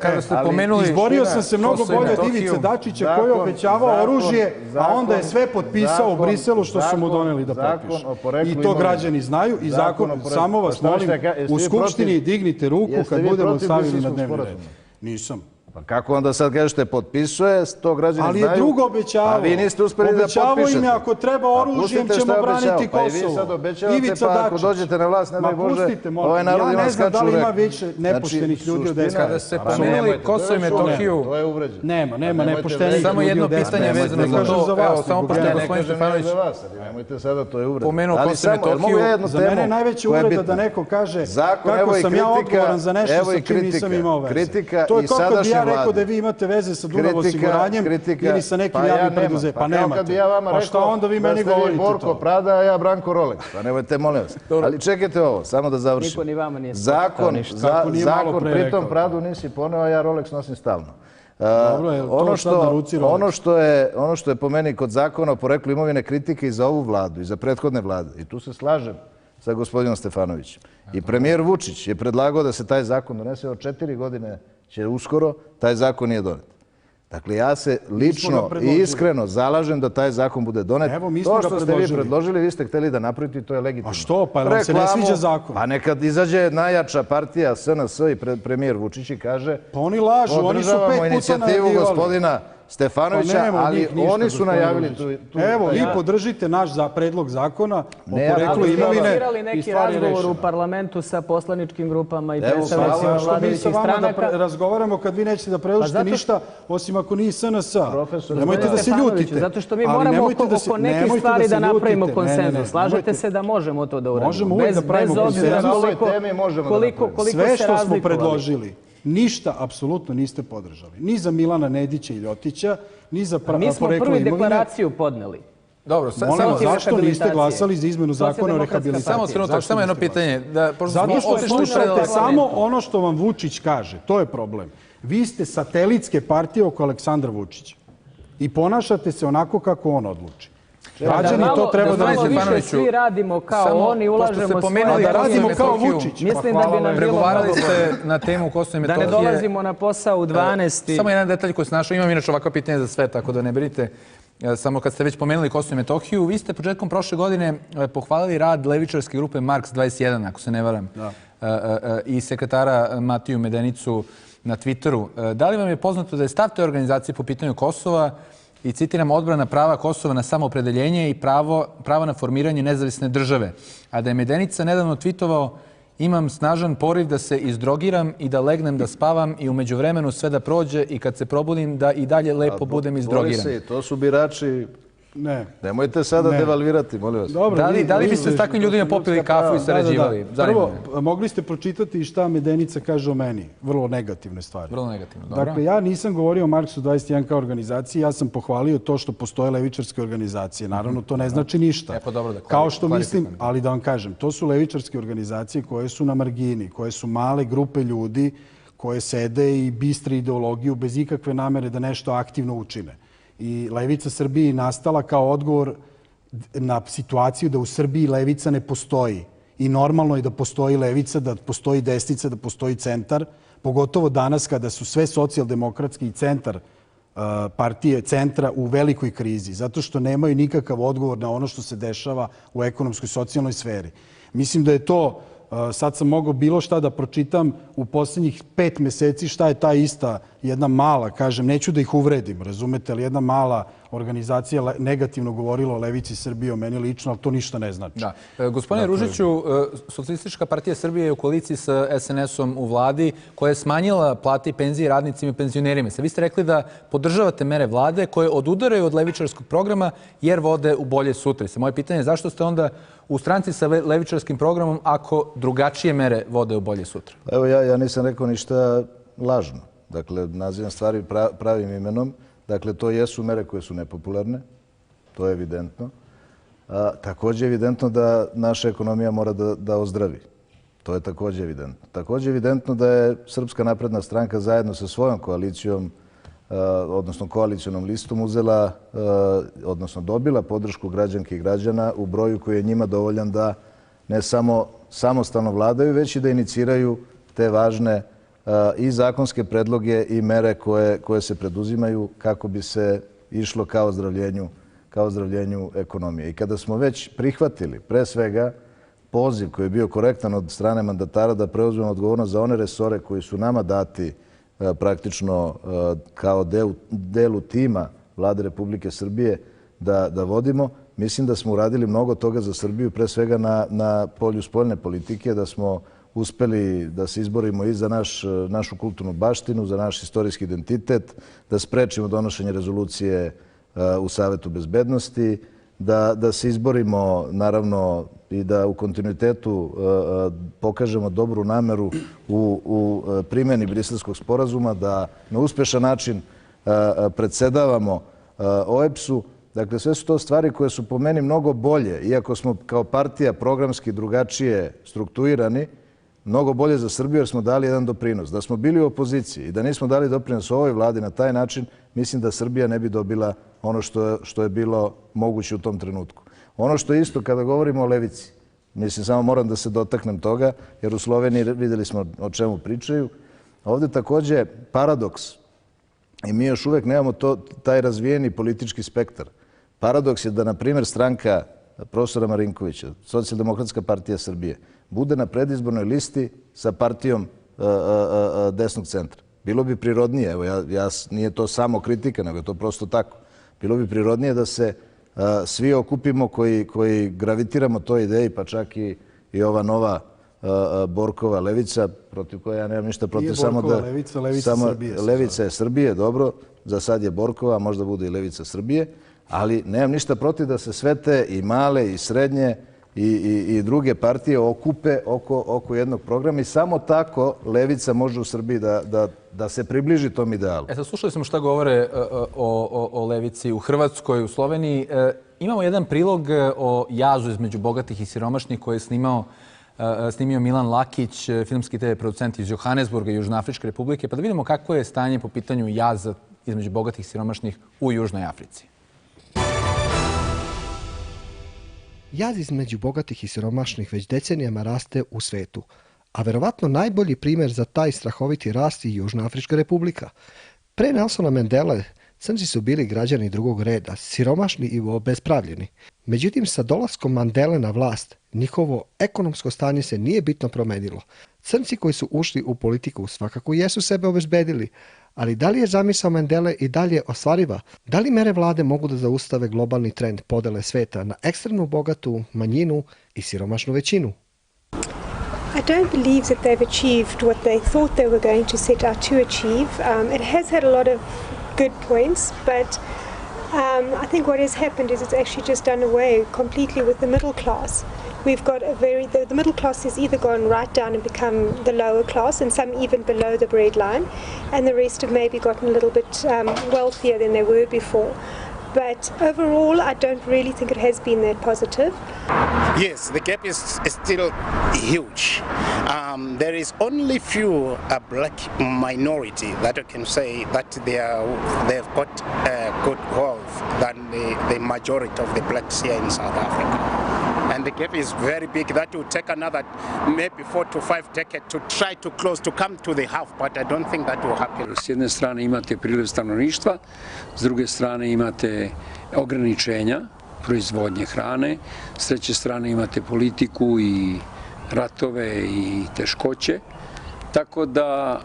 Izborio sam se mnogo bolje od Ivice Dačića koji je obećavao oružje, a onda je sve potpisao u Briselu što su mu doneli da potpiše. I to građani znaju i zakon, samo vas molim, u Skupštini dignite ruku kad budemo stavili na dnevni red. Nisam.
Pa kako onda sad kažete potpisuje, to građani znaju.
Ali je drugo obećavao.
A vi niste uspeli da potpišete.
Obećavao im je ako treba oružjem ćemo braniti Kosovo.
Pa i vi sad obećavate pa ako dođete na vlast, ne daj Bože, ovaj narod ima skaču u reku.
Ja ne znam da li ima više nepoštenih ljudi od SDP.
Kada ste pomenuli Kosovo i Metohiju...
To je uvređeno.
Nema nepoštenih ljudi od SDP.
Samo jedno pitanje vezano za to. Evo, samo pošto je gospodin Stefanović...
Nemojte sada, to je uvređeno.
Pomenuo Kosovo i Metohiju...
Za mene je najveća uvreda da neko kaže kako sam ja odgovoran za nešto sa čim nisam imao veze. To je kako bi ja rekao da vi imate veze sa Dunav osiguranjem ili sa nekim javnim preduzećem. Pa nemate. Pa šta onda vi meni govorite to?
Borko Prada, a ja Branko Rolex. Pa nemojte, molim vas. Ali čekajte ovo, samo da završim.
Niko ni vama nije
zakon, pritom Pradu nisi poneo, a ja Rolex nosim stalno. Ono što je po meni kod zakona o poreklu imovine kritike i za ovu vladu i za prethodne vlade, i tu se slažem sa gospodinom Stefanovićem. I premijer Vučić je predlagao da se taj zakon donese od 4 godine će uskoro, taj zakon nije donet. Dakle, ja se lično i iskreno zalažem da taj zakon bude donet. To što ste vi predložili, vi ste hteli da napravite i to je legitimno.
A što? Pa nam se ne sviđa zakon.
Pa nekad izađe najjača partija SNS i premijer Vučić i kaže
pa oni lažu, oni su 5 puta najavljivali.
Inicijativu gospodina Stefanovića, ali oni su najavili tu...
Evo, vi podržite naš predlog zakona o poreklu imovine.
Ali neki razgovor u parlamentu sa poslaničkim grupama i predstavnicima vladajućih stranaka.
Razgovaramo kad vi nećete da predložite ništa, osim ako nije SNS-a. Nemojte da se ljutite.
Zato što mi moramo oko nekih stvari da napravimo konsenzus. Slažete se da možemo to da uradimo?
Možemo uvijek da pravimo konsenzus. Sve što smo predložili, ništa apsolutno niste podržali. Ni za Milana Nedića i Ljotića, ni za poreklo imovine.
Mi smo prvi deklaraciju podneli.
Dobro,
zašto niste glasali za izmenu zakona o rehabilitaciji?
Samo jedno pitanje.
Zato što slušate samo ono što vam Vučić kaže. To je problem. Vi ste satelitske partije oko Aleksandra Vučića i ponašate se onako kako on odluči. Građani to treba da
malo
razumiju.
više svi radimo kao oni, ulažemo svoje...
Da radimo kao Vučić.
Mislim da bi nam bilo
Pregovarali
mnogo...
ste na temu Kosova i
Da
Metohije.
ne dolazimo na posao u 12.
Samo jedan detalj koji se našao. Imam inače ovakva pitanja za sve, tako da ne brinite. Samo kad ste već pomenuli Kosovo i Metohiju, vi ste početkom prošle godine pohvalili rad levičarske grupe Marks 21, ako se ne varam, i sekretara Matiju Medenicu na Twitteru. Da li vam je poznato da je stav te organizacije po pitanju Kosova i citiram odbrana prava Kosova na samoopredeljenje i prava na formiranje nezavisne države, a da je Medenica nedavno twitovao: imam snažan poriv da se izdrogiram i da legnem da spavam i u međuvremenu sve da prođe i kad se probudim da i dalje lepo budem izdrogiran.
To su birači.
Ne.
Nemojte sada devalvirati, molim vas.
Dobro,
Da li biste s takvim ljudima popili kafu i sarađivali?
Prvo, mogli ste pročitati šta Medenica kaže o meni. Vrlo negativne stvari.
Vrlo negativno, dobro.
Dakle, ja nisam govorio o Marksu 21 kao organizaciji, ja sam pohvalio to što postoje levičarske organizacije. Naravno, to ne znači ništa.
Pa dobro, da
kao što mislim, ali da vam kažem, to su levičarske organizacije koje su na margini, koje su male grupe ljudi koje sede i bistre ideologiju bez ikakve namere da nešto aktivno učine. I Levica Srbiji nastala kao odgovor na situaciju da u Srbiji levica ne postoji. I normalno je da postoji levica, da postoji desnica, da postoji centar, pogotovo danas kada su sve socijaldemokratski i centar partije centra u velikoj krizi, zato što nemaju nikakav odgovor na ono što se dešava u ekonomskoj i socijalnoj sferi. Mislim da je to, sad sam mogao bilo šta da pročitam u posljednjih 5 meseci šta je ta ista jedna mala, kažem, neću da ih uvredim, razumete, ali jedna mala organizacija negativno govorila o Levici Srbije, o meni lično, ali to ništa ne znači.
Da. Gospodine Ružiću, Socijalistička partija Srbije je u koaliciji sa SNS-om u vladi koja je smanjila plate i penzije radnicima i penzionerima. Vi ste rekli da podržavate mere vlade koje odudaraju od levičarskog programa jer vode u bolje sutra. Moje pitanje je zašto ste onda u stranci sa levičarskim programom ako drugačije mere vode u bolje sutra?
Evo, ja nisam rekao ništa lažno. Dakle, nazivam stvari pravim imenom. Dakle, to jesu mere koje su nepopularne. To je evidentno. Također je evidentno da naša ekonomija mora da ozdravi. To je također evidentno. Također je evidentno da je Srpska napredna stranka zajedno sa svojom koalicijom, odnosno koalicionom listom uzela, odnosno dobila podršku građanki i građana u broju koji je njima dovoljan da ne samo samostalno vladaju, već i da iniciraju te važne i zakonske predloge i mere koje se preduzimaju kako bi se išlo kao ozdravljenju ekonomije. I kada smo već prihvatili, pre svega, poziv koji je bio korektan od strane mandatara da preuzmemo odgovornost za one resore koji su nama dati praktično kao delu tima Vlade Republike Srbije da vodimo, mislim da smo uradili mnogo toga za Srbiju, pre svega na polju spoljne politike, da smo uspeli da se izborimo i za našu kulturnu baštinu, za naš istorijski identitet, da sprečimo donošenje rezolucije u Savetu bezbednosti, da se izborimo naravno i da u kontinuitetu pokažemo dobru nameru u primjeni Briselskog sporazuma, da na uspešan način predsedavamo OEBS-u. Dakle, sve su to stvari koje su po meni mnogo bolje, iako smo kao partija programski drugačije strukturirani, mnogo bolje za Srbiju jer smo dali jedan doprinos. Da smo bili u opoziciji i da nismo dali doprinos ovoj vladi na taj način, mislim da Srbija ne bi dobila ono što je bilo moguće u tom trenutku. Ono što je isto kada govorimo o levici, mislim samo moram da se dotaknem toga, jer u Sloveniji vidjeli smo o čemu pričaju. Ovdje također paradoks, i mi još uvek nemamo taj razvijeni politički spektar. Paradoks je da, na primjer, stranka profesora Marinkovića, Socijaldemokratska partija Srbije, bude na predizbornoj listi sa partijom desnog centra. Bilo bi prirodnije, evo, nije to samo kritika, nego je to prosto tako. Bilo bi prirodnije da se svi okupimo koji gravitiramo toj ideji, pa čak i ova nova Borkova levica, protiv koja ja nemam ništa protiv, samo da...
Levica Srbije.
Levica je Srbije, dobro, za sad je Borkova, a možda bude i Levica Srbije, ali nemam ništa protiv da se sve te i male i srednje i druge partije okupe oko jednog programa i samo tako levica može u Srbiji da se približi tom idealu.
Sad slušali smo šta govore o levici u Hrvatskoj, u Sloveniji. Imamo jedan prilog o jazu između bogatih i siromašnih koji je snimio Milan Lakić, filmski TV producent iz Johannesburga i Južnoafričke republike, pa da vidimo kako je stanje po pitanju jaza između bogatih i siromašnih u Južnoj Africi.
Jaz između bogatih i siromašnih već decenijama raste u svetu, a verovatno najbolji primjer za taj strahoviti rast je Južna Afrička republika. Pre Nelsona Mandele crnci su bili građani drugog reda, siromašni i obespravljeni. Međutim, sa dolaskom Mandele na vlast, njihovo ekonomsko stanje se nije bitno promenilo. Crnci koji su ušli u politiku svakako jesu sebe obezbedili, ali da li je zamisao Mandele i dalje ostvariva? Da li mere vlade mogu da zaustave globalni trend podele sveta na ekstremno bogatu manjinu i siromašnu većinu?
I don't believe that they've achieved what they thought they were going to set out to achieve. It has had a lot of good points, but I think what has happened is it's actually just done away completely with the middle class. We've got the middle class has either gone right down and become the lower class, and some even below the breadline, and the rest have maybe gotten a little bit wealthier than they were before. But overall, I don't really think it has been that positive.
Yes, the gap is still huge. There is only few black minority that I can say that they've got good wealth than the majority of the blacks here in South Africa. And the gap is very big. That will take another maybe 4 to 5 decades to try to close, to come to the half, but I don't think that will happen.
S jedne strane imate priliv stanovništva, s druge strane imate ograničenja proizvodnje hrane, s treće strane imate politiku i ratove i teškoće. Tako da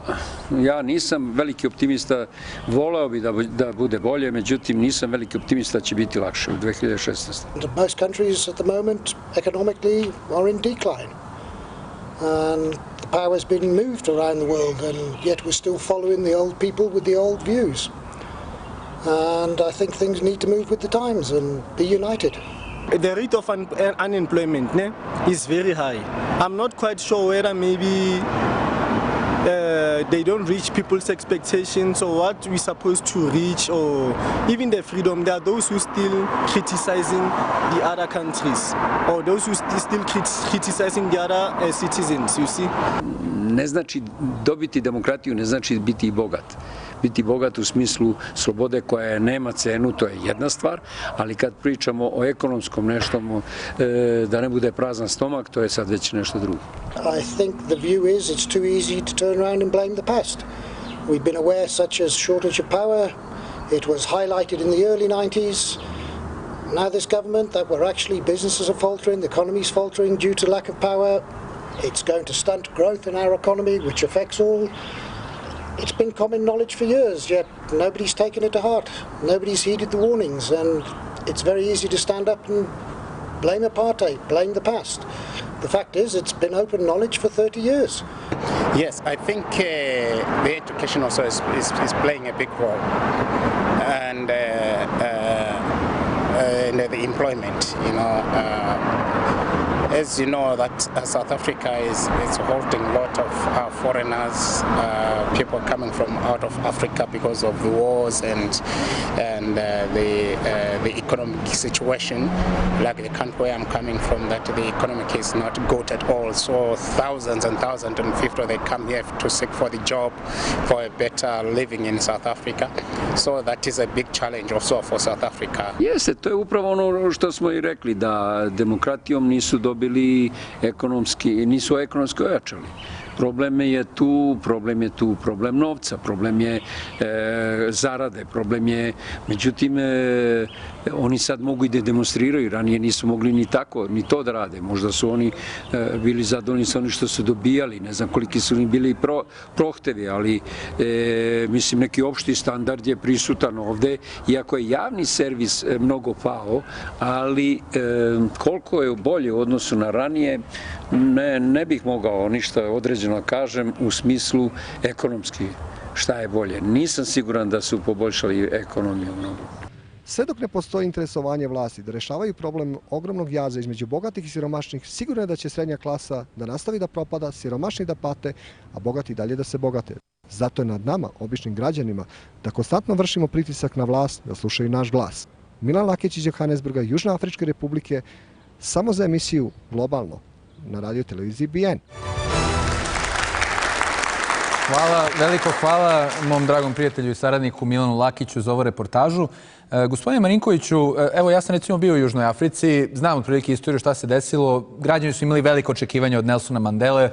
ja nisam veliki optimista, voleo bi da bude bolje, međutim nisam veliki optimista da će biti lakše u 2016.
Most countries at the moment economically are in decline. And the power has been moved around the world, and yet we're still following the old people with the old views. And I think things need to move with the times and be united.
The rate of unemployment is very high. I'm not quite sure whether maybe they don't reach people's expectations or what we're supposed to reach, or even the freedom. There are those who still criticizing the other countries, or those who still criticizing the other citizens, you see.
Ne znači dobiti demokratiju, ne znači biti bogat. Biti bogat u smislu slobode koja nema cenu, to je jedna stvar, ali kad pričamo o ekonomskom nešto, da ne bude prazan stomak, to je sad već nešto drugo.
I think the view is it's too easy to turn around and blame the past. We've been aware such as shortage of power. It was highlighted in the early 90s. Now this government that we're actually businesses are faltering, the economy's faltering due to lack of power. It's going to stunt growth in our economy, which affects all. It's been common knowledge for years, yet nobody's taken it to heart. Nobody's heeded the warnings, and it's very easy to stand up and blame apartheid, blame the past. The fact is, it's been open knowledge for 30 years.
Yes, I think the education also is playing a big role, and the employment, as you know, that South Africa is holding a lot of foreigners, people coming from out of Africa because of the wars and the economic situation. Like the country where I'm coming from, that the economic is not good at all. So thousands and thousands of people, they come here to seek for the job, for a better living in South Africa. So that is a big challenge also for South Africa.
Jeste, to je upravo ono što smo i rekli, da demokratijom nisu dobili ekonomski, nisu ekonomski ojačali. Problem je tu problem novca, problem je zarade, problem je, međutim, oni sad mogu i da demonstriraju, ranije nisu mogli ni tako, ni to da rade. Možda su oni bili zadovoljni sa onim što su dobijali, ne znam koliki su oni bili prohtevi, ali mislim neki opšti standard je prisutan ovde, iako je javni servis mnogo pao, ali koliko je bolje u odnosu na ranije, ne bih mogao ništa određeno kažem u smislu ekonomski šta je bolje. Nisam siguran da su poboljšali ekonomiju mnogo.
Sve dok ne postoji interesovanje vlasti da rešavaju problem ogromnog jaza između bogatih i siromašnih, sigurno je da će srednja klasa da nastavi da propada, siromašni da pate, a bogati dalje da se bogate. Zato je nad nama, običnim građanima, da konstantno vršimo pritisak na vlast da slušaju naš glas. Milan Lakić iz Johannesburga, Južne Afričke Republike, samo za emisiju Globalno na radio televiziji BN.
Veliko hvala mom dragom prijatelju i saradniku Milanu Lakiću za ovu reportažu. Gospodine Marinkoviću, evo ja sam recimo bio u Južnoj Africi, znam otprilike istoriju šta se desilo. Građani su imali veliko očekivanje od Nelsona Mandele.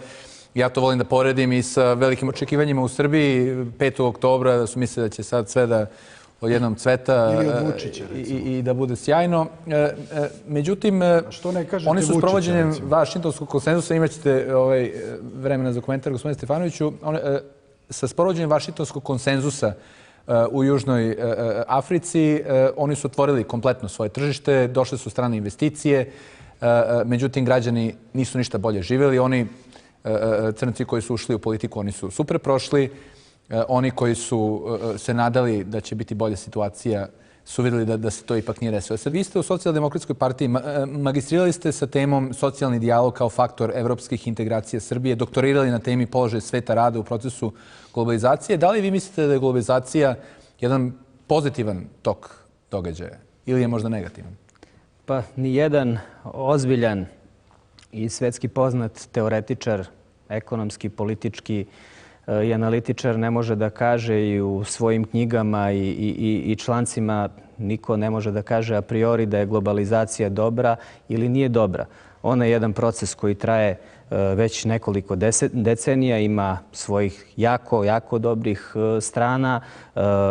Ja to volim da poredim i sa velikim očekivanjima u Srbiji. 5. oktobra da su mislili da će sad sve da odjednom cveta i da bude sjajno. Međutim, oni su s provođenjem Vašingtonskog konsenzusa, imat ćete vremena za komentar, gospodine Stefanoviću, sa sprovođenjem Vašingtonskog konsenzusa u Južnoj Africi, oni su otvorili kompletno svoje tržište, došle su strane investicije, međutim, građani nisu ništa bolje živjeli. Oni crnci koji su ušli u politiku, oni su super prošli. Oni koji su se nadali da će biti bolja situacija su vidjeli da se to ipak nije desilo. Sad vi ste u Socijaldemokratskoj partiji, magistrirali ste sa temom socijalni dijalog kao faktor evropskih integracija Srbije, doktorirali na temi položaj sveta rada u procesu globalizacije. Da li vi mislite da je globalizacija jedan pozitivan tok događaja ili je možda negativan?
Pa nijedan ozbiljan i svetski poznat teoretičar, ekonomski, politički i analitičar ne može da kaže i u svojim knjigama i člancima niko ne može da kaže a priori da je globalizacija dobra ili nije dobra. Ona je jedan proces koji traje već nekoliko decenija, ima svojih jako dobrih strana.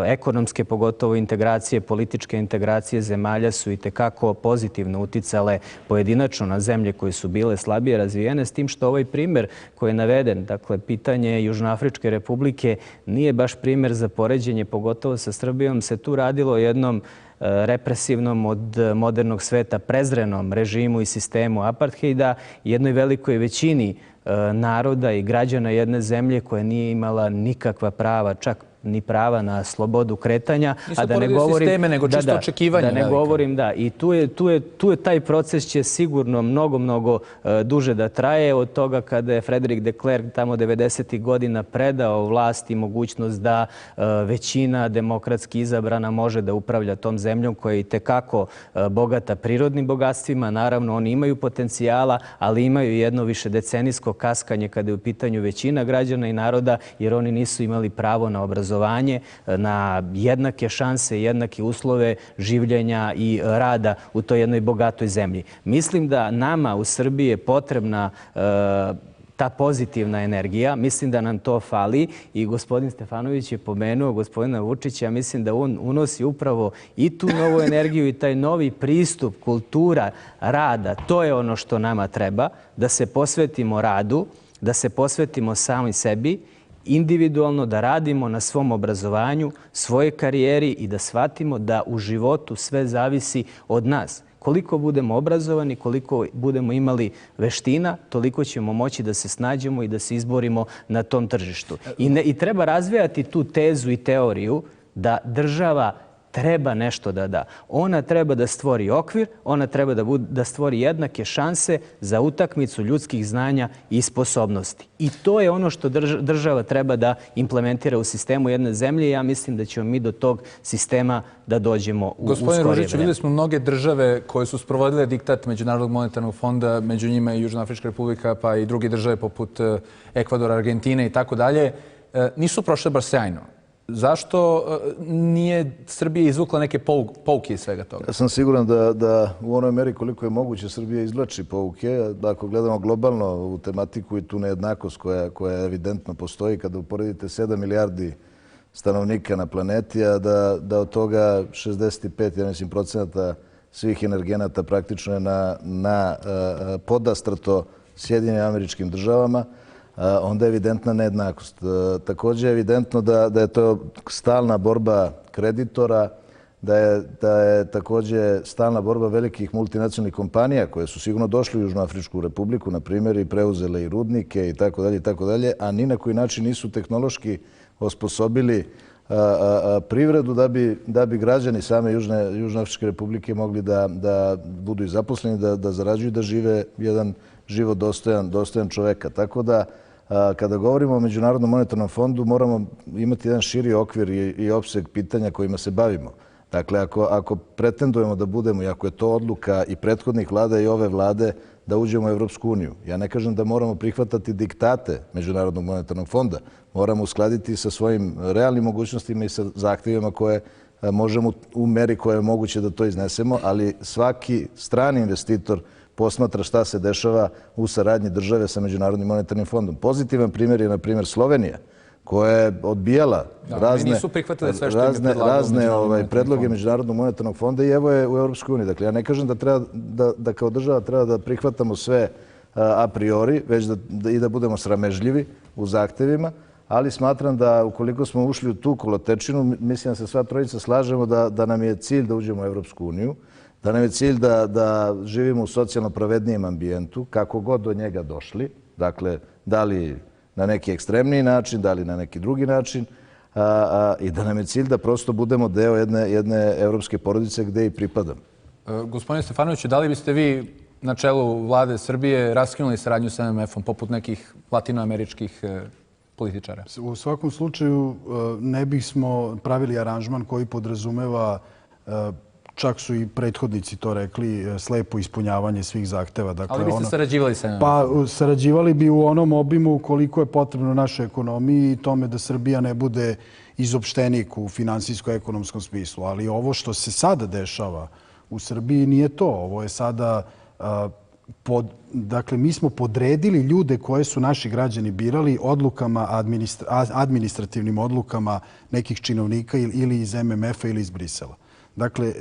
Ekonomske, pogotovo integracije, političke integracije zemalja su itekako pozitivno uticale pojedinačno na zemlje koje su bile slabije razvijene, s tim što ovaj primjer koji je naveden, dakle, pitanje Južnoafričke republike, nije baš primjer za poređenje, pogotovo sa Srbijom. Se tu radilo o jednom represivnom, od modernog sveta prezrenom režimu i sistemu apartheida, jednoj velikoj većini naroda i građana jedne zemlje koja nije imala nikakva prava, čak ni prava na slobodu kretanja.
Nisu poredili sisteme, nego čisto očekivanja.
Da ne govorim, da. I tu je taj proces će sigurno mnogo duže da traje od toga kada je Frederick de Klerk tamo 90. godina predao vlast i mogućnost da većina demokratski izabrana može da upravlja tom zemljom koja je itekako bogata prirodnim bogatstvima. Naravno, oni imaju potencijala, ali imaju jedno višedecenijsko kaskanje kada je u pitanju većina građana i naroda, jer oni nisu imali pravo na obrazovanje, na jednake šanse, jednake uslove življenja i rada u toj jednoj bogatoj zemlji. Mislim da nama u Srbiji je potrebna ta pozitivna energija. Mislim da nam to fali i gospodin Stefanović je pomenuo gospodina Vučića. Mislim da on unosi upravo i tu novu energiju i taj novi pristup, kultura rada. To je ono što nama treba, da se posvetimo radu, da se posvetimo sami sebi, individualno da radimo na svom obrazovanju, svojoj karijeri i da shvatimo da u životu sve zavisi od nas. Koliko budemo obrazovani, koliko budemo imali veština, toliko ćemo moći da se snađemo i da se izborimo na tom tržištu. I treba razvijati tu tezu i teoriju da država treba nešto da da. Ona treba da stvori okvir, ona treba da stvori jednake šanse za utakmicu ljudskih znanja i sposobnosti. I to je ono što država treba da implementira u sistemu jedne zemlje i ja mislim da ćemo mi do tog sistema da dođemo u skorije vreme.
Gospodine Ružiću, vidjeli smo mnoge države koje su sprovodile diktat Međunarodnog monetarnog fonda, među njima i Južnoafrička republika, pa i druge države poput Ekvadora, Argentine i tako dalje, nisu prošle baš sjajno. Zašto nije Srbija izvukla neke pouke iz svega toga?
Ja sam siguran da u onoj meri koliko je moguće Srbija izvlači pouke. Ako gledamo globalno u tematiku i tu nejednakost koja evidentno postoji, kada uporedite 7 milijardi stanovnika na planeti, a da od toga 65, ja mislim, procenata svih energenata praktično je na podastrto Sjedinjenim Američkim Državama, onda je evidentna nejednakost. Također je evidentno da je to stalna borba kreditora, da je također stalna borba velikih multinacionalnih kompanija koje su sigurno došli u Južnoafričku republiku, na primjer, i preuzele i rudnike i tako dalje, a ni na koji način nisu tehnološki osposobili privredu da bi građani same Južnoafričke republike mogli da budu i zaposleni, da zarađuju, da žive jedan život dostojan čoveka. Tako da, kada govorimo o Međunarodnom monetarnom fondu, moramo imati jedan širi okvir i opseg pitanja kojima se bavimo. Dakle, ako pretendujemo da budemo, i ako je to odluka i prethodnih vlada i ove vlade, da uđemo u Evropsku uniju. Ja ne kažem da moramo prihvatati diktate Međunarodnog monetarnog fonda. Moramo uskladiti sa svojim realnim mogućnostima i sa zahtjevima koje možemo u meri koje je moguće da to iznesemo, ali svaki strani investitor posmatra šta se dešava u saradnji države sa Međunarodnim monetarnim fondom. Pozitivan primjer je, na primjer, Slovenija, koja je odbijala razne predloge Međunarodnog monetarnog fonda i evo je u Europskoj uniji. Dakle, ja ne kažem da kao država treba da prihvatamo sve a priori, već i da budemo sramežljivi u zahtevima, ali smatram da ukoliko smo ušli u tu kolotečinu, mislim da se sva trojica slažemo da nam je cilj da uđemo u Europsku uniju, da nam je cilj da živimo u socijalno pravednijem ambijentu, kako god do njega došli, dakle, da li na neki ekstremniji način, da li na neki drugi način, i da nam je cilj da prosto budemo deo jedne evropske porodice gde i pripadam.
Gospodine Stefanoviću, da li biste vi na čelu vlade Srbije raskinuli saradnju sa MMF-om poput nekih latinoameričkih političara?
U svakom slučaju ne bismo pravili aranžman koji podrazumeva, čak su i prethodnici to rekli, slepo ispunjavanje svih zahteva.
Ali biste sarađivali sa MMF-om?
Pa sarađivali bi u onom obimu koliko je potrebno našoj ekonomiji i tome da Srbija ne bude izopštenik u finansijsko-ekonomskom smislu. Ali ovo što se sada dešava u Srbiji nije to. Ovo je sada... Dakle, mi smo podredili ljude koje su naši građani birali odlukama, administrativnim odlukama nekih činovnika ili iz MMF-a ili iz Brisela. Dakle,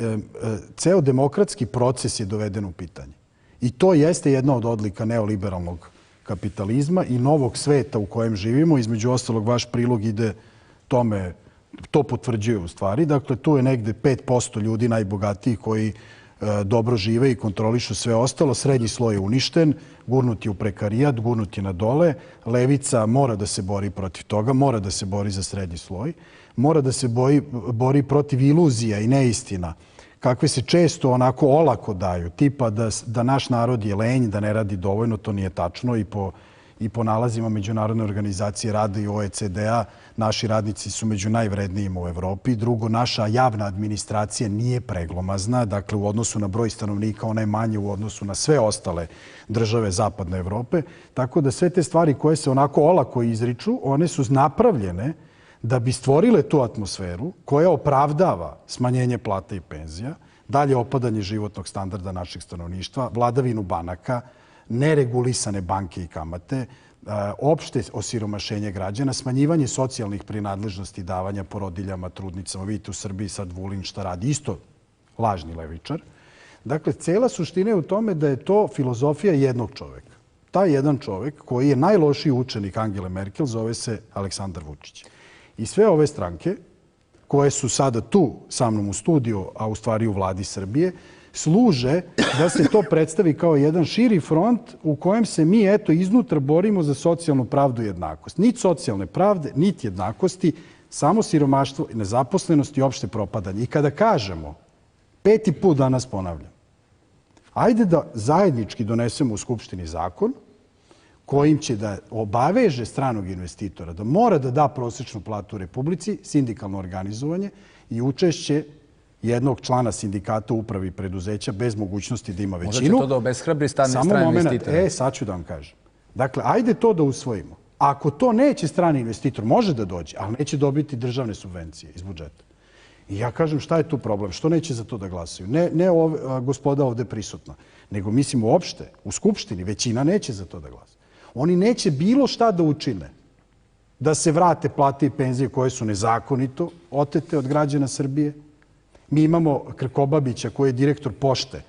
ceo demokratski proces je doveden u pitanje. I to jeste jedna od odlika neoliberalnog kapitalizma i novog sveta u kojem živimo. Između ostalog, vaš prilog ide tome, to potvrđuje u stvari. Dakle, tu je negde 5% ljudi najbogatijih koji dobro žive i kontrolišu sve ostalo. Srednji sloj je uništen, gurnut je u prekarijat, gurnut je na dole. Levica mora da se bori protiv toga, mora da se bori za srednji sloj, mora da se bori protiv iluzija i neistina, kakve se često onako olako daju, tipa da naš narod je lenj, da ne radi dovoljno, to nije tačno i po nalazima Međunarodne organizacije rada i OECD-a naši radnici su među najvrednijima u Evropi. Drugo, naša javna administracija nije preglomazna, dakle u odnosu na broj stanovnika ona je manje u odnosu na sve ostale države Zapadne Evrope, tako da sve te stvari koje se onako olako izriču, one su napravljene da bi stvorile tu atmosferu koja opravdava smanjenje plata i penzija, dalje opadanje životnog standarda našeg stanovništva, vladavinu banaka, neregulisane banke i kamate, opšte osiromašenje građana, smanjivanje socijalnih prinadležnosti davanja porodiljama, trudnicama. Vidite u Srbiji sad Vulin šta radi, isto lažni levičar. Dakle, cela suština je u tome da je to filozofija jednog čoveka. Taj jedan čovek koji je najlošiji učenik Angele Merkel zove se Aleksandar Vučić. I sve ove stranke koje su sada tu sa mnom u studiju, a u stvari u vladi Srbije, služe da se to predstavi kao jedan širi front u kojem se mi iznutra borimo za socijalnu pravdu i jednakost. Niti socijalne pravde, niti jednakosti, samo siromaštvo, nezaposlenost i opšte propadanje. I kada kažemo, 5. put danas ponavljam, ajde da zajednički donesemo u Skupštini zakon kojim će da obaveže stranog investitora da mora da da prosečnu platu u Republici, sindikalno organizovanje i učešće jednog člana sindikata u upravi preduzeća bez mogućnosti da ima većinu.
Možda će to da obeshrabri strane investitore.
Sad ću da vam kažem. Dakle, ajde to da usvojimo. Ako to neće strani investitor, može da dođe, ali neće dobiti državne subvencije iz budžeta. I ja kažem, šta je tu problem? Što neće za to da glasaju? Ne gospoda ovde prisutna, nego mislim uopšte, u Skupštini, većina neće za to da glasa. Oni neće bilo šta da učine da se vrate plate i penzije koje su nezakonito otete od građana Srbije. Mi imamo Krkobabića koji je direktor pošte,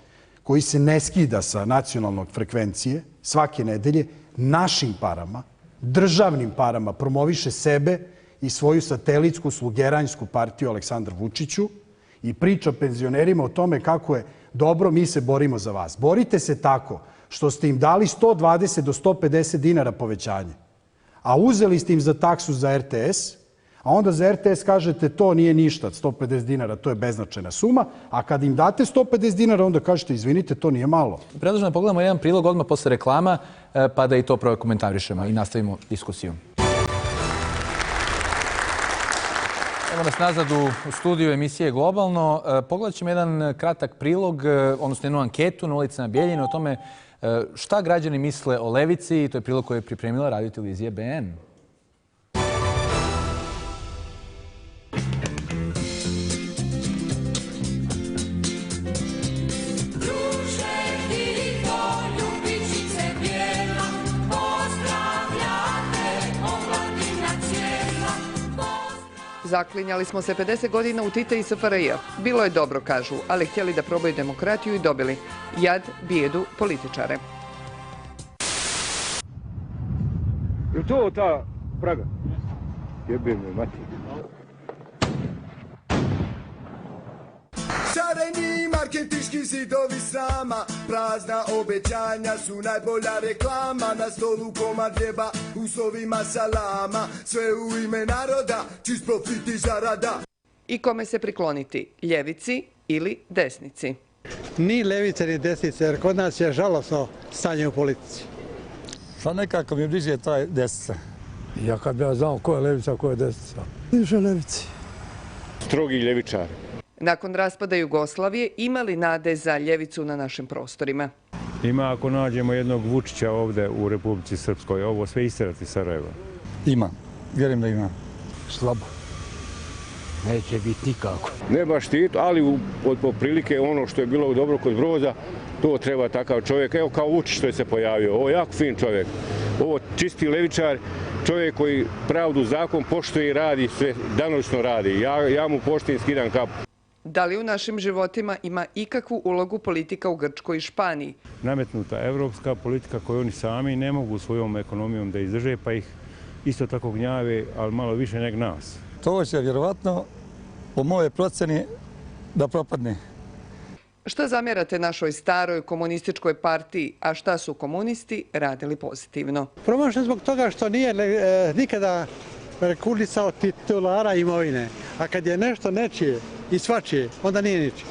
koji se ne skida sa nacionalnog frekvencije svake nedelje, našim parama, državnim parama, promoviše sebe i svoju satelitsku slugeranjsku partiju Aleksandar Vučiću i priča penzionerima o tome kako je dobro, mi se borimo za vas. Borite se tako što ste im dali 120 do 150 dinara povećanje, a uzeli ste im za taksu za RTS, a onda za RTS kažete to nije ništa, 150 dinara, to je beznačajna suma, a kad im date 150 dinara, onda kažete izvinite, to nije malo.
Predlažem da pogledamo jedan prilog odmah posle reklama, pa da i to prokomentarišemo i nastavimo diskusiju. Evo nas nazad u studiju emisije Globalno. Pogledat ćemo jedan kratak prilog, odnosno jednu anketu na ulici na Bijeljini o tome šta građani misle o levici. To je prilog koji je pripremila radio televizija BN.
Zaklinjali smo se 50 godina u Tita i SFRJ. Bilo je dobro, kažu, ali htjeli da probaju demokratiju i dobili. Jad, bijedu, političare.
Je to ta Praga? Jebe me, mati.
Šareni marketinški zidovi srama, prazna obećanja su najbolja reklama. Na stolu komad hljeba, uslovima salama, sve u ime naroda, čist profit i zarada.
I kome se prikloniti, ljevici ili desnici?
Ni levice ni desnice, jer kod nas je žalosno stanje u politici.
Pa nekako mi bliže taj desnica. Ja kad bi ja znao ko je levica, ko je desnica.
Više levici.
Strogi ljevičar.
Nakon raspada Jugoslavije imali nade za ljevicu na našim prostorima?
Ima ako nađemo jednog Vučića ovdje u Republici Srpskoj, ovo sve isterati Sarajeva.
Ima, vjerujem da ima.
Slabo. Neće biti nikako.
Ne baš štiti, ali od prilike ono što je bilo dobro kod Broza, to treba takav čovjek. Evo kao Vučić što je se pojavio. Ovo je jako fin čovjek. Ovo čisti levičar, čovjek koji pravdu, zakon poštuje i radi, sve danonoćno radi. Ja mu poštujem, skidam kapu.
Da li u našim životima ima ikakvu ulogu politika u Grčkoj i Španiji?
Nametnuta evropska politika koju oni sami ne mogu svojom ekonomijom da izdrže, pa ih isto tako gnjave, ali malo više nego nas.
To će vjerovatno, po moje proceni, da propadne.
Šta zamjerate našoj staroj komunističkoj partiji, a šta su komunisti radili pozitivno?
Promašen zbog toga što nije nikada rekulisao titulara imovine, a kad je nešto nečije i svačije, onda nije ničije.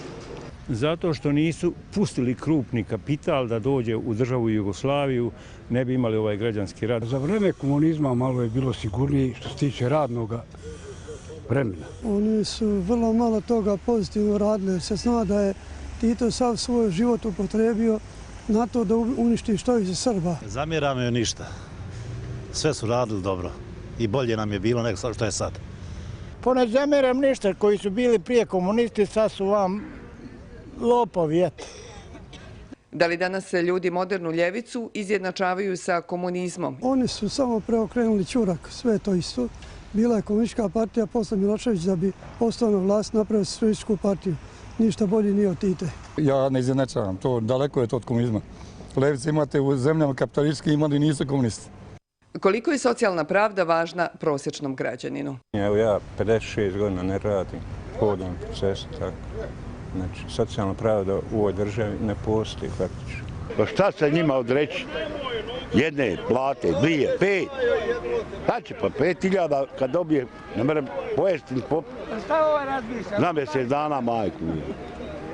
Zato što nisu pustili krupni kapital da dođe u državu Jugoslaviju, ne bi imali ovaj građanski rat.
Za vreme komunizma malo je bilo sigurniji što se tiče radnog vremena.
Oni su vrlo malo toga pozitivno radili, jer se zna da je Tito sav svoj život upotrebio na to da uništi što više Srba.
Zamjeram joj ništa. Sve su radili dobro i bolje nam je bilo nego što je sad.
Pa ne zamjeram ništa, koji su bili prije komunisti, sad su vam lopovi, eto.
Da li danas se ljudi modernu ljevicu izjednačavaju sa komunizmom?
Oni su samo preokrenuli ćurak, sve je to isto. Bila je komunistička partija, posle Milošević da bi postao na vlast napravio socijalističku partiju. Ništa bolje nije od Tite.
Ja ne izjednačavam, to daleko je to od komunizma. Levice imate u zemljama kapitalistički, imali nisu komunisti.
Koliko je socijalna pravda važna prosječnom građaninu?
Evo ja 56 godina ne radim, hodam po cesti, tako. Znači, socijalna pravda u ovoj državi ne postoji faktično.
Pa šta se njima odreći? Jedne plate, dvije, 5. Šta će pa 5.000 kad dobije, ne moram pojesti na mjesec dana majku.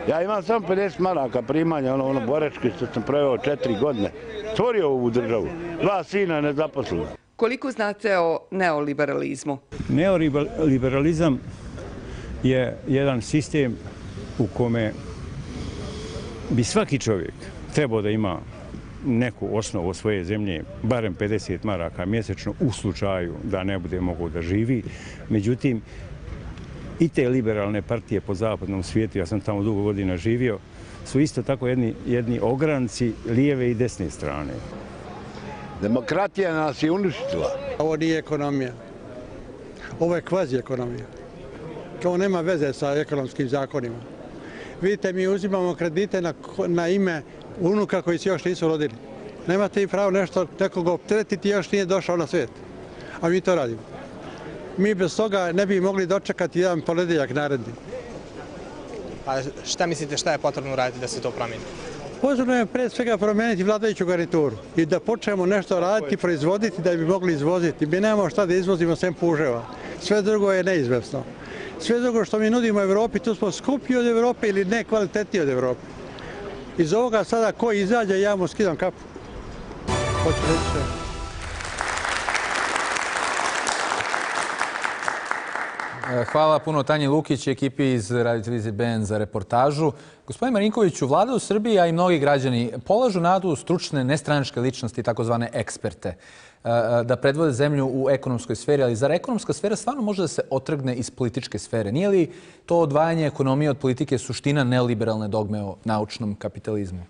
Ja imam samo 50 maraka primanja, ono borečki što sam preveo 4 godine. Stvorio ovu državu, 2 sina nezaposlena.
Koliko znate o neoliberalizmu?
Neoliberalizam je jedan sistem u kome bi svaki čovjek trebao da ima neku osnovu od svoje zemlje, barem 50 maraka mjesečno u slučaju da ne bude mogao da živi. Međutim, i te liberalne partije po zapadnom svijetu, ja sam tamo dugo godina živio, su isto tako jedni ogranci lijeve i desne strane.
Demokratija nas je uništila.
Ovo nije ekonomija. Ovo je kvazi ekonomija. To nema veze sa ekonomskim zakonima. Vidite, mi uzimamo kredite na ime unuka koji se još nisu rodili. Nemate i pravo nešto nekoga opteretiti, još nije došao na svijet. A mi to radimo. Mi bez toga ne bi mogli dočekati jedan ponedeljak naredni.
A šta mislite šta je potrebno uraditi da se to promijeni?
Potrebno je pre svega promijeniti vladajuću garnituru i da počnemo nešto raditi, proizvoditi da bi mogli izvoziti. Mi nemamo šta da izvozimo sem puževa. Sve drugo je neizvesno. Sve drugo što mi nudimo Evropi, tu smo skuplji od Evrope ili nekvalitetniji od Evrope. Iz ovoga sada ko izađe, ja mu skidam kapu. Hoću reći sve.
Hvala puno Tanji Lukić i ekipi iz Radio-televizije BN za reportažu. Gospodin Marinkoviću, vlada u Srbiji, a i mnogi građani polažu nadu u stručne, nestranačke ličnosti, takozvane eksperte, da predvode zemlju u ekonomskoj sferi. Ali zar ekonomska sfera stvarno može da se otrgne iz političke sfere? Nije li to odvajanje ekonomije od politike suština neoliberalne dogme o naučnom kapitalizmu?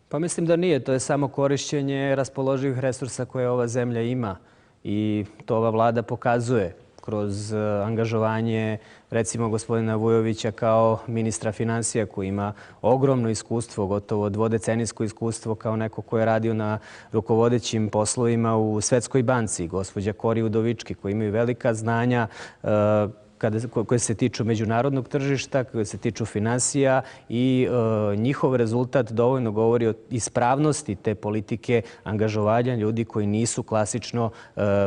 Pa mislim da nije. To je samo korišćenje raspoloživih resursa koje ova zemlja ima i to ova vlada pokazuje kroz angažovanje recimo gospodina Vujovića kao ministra finansija koji ima ogromno iskustvo, gotovo dvodecenijsko iskustvo kao neko ko je radio na rukovodećim poslovima u Svetskoj banci, gospođa Kori Udovički koji imaju velika znanja koje se tiču međunarodnog tržišta, koje se tiču finansija i njihov rezultat dovoljno govori o ispravnosti te politike angažovanja ljudi koji nisu klasično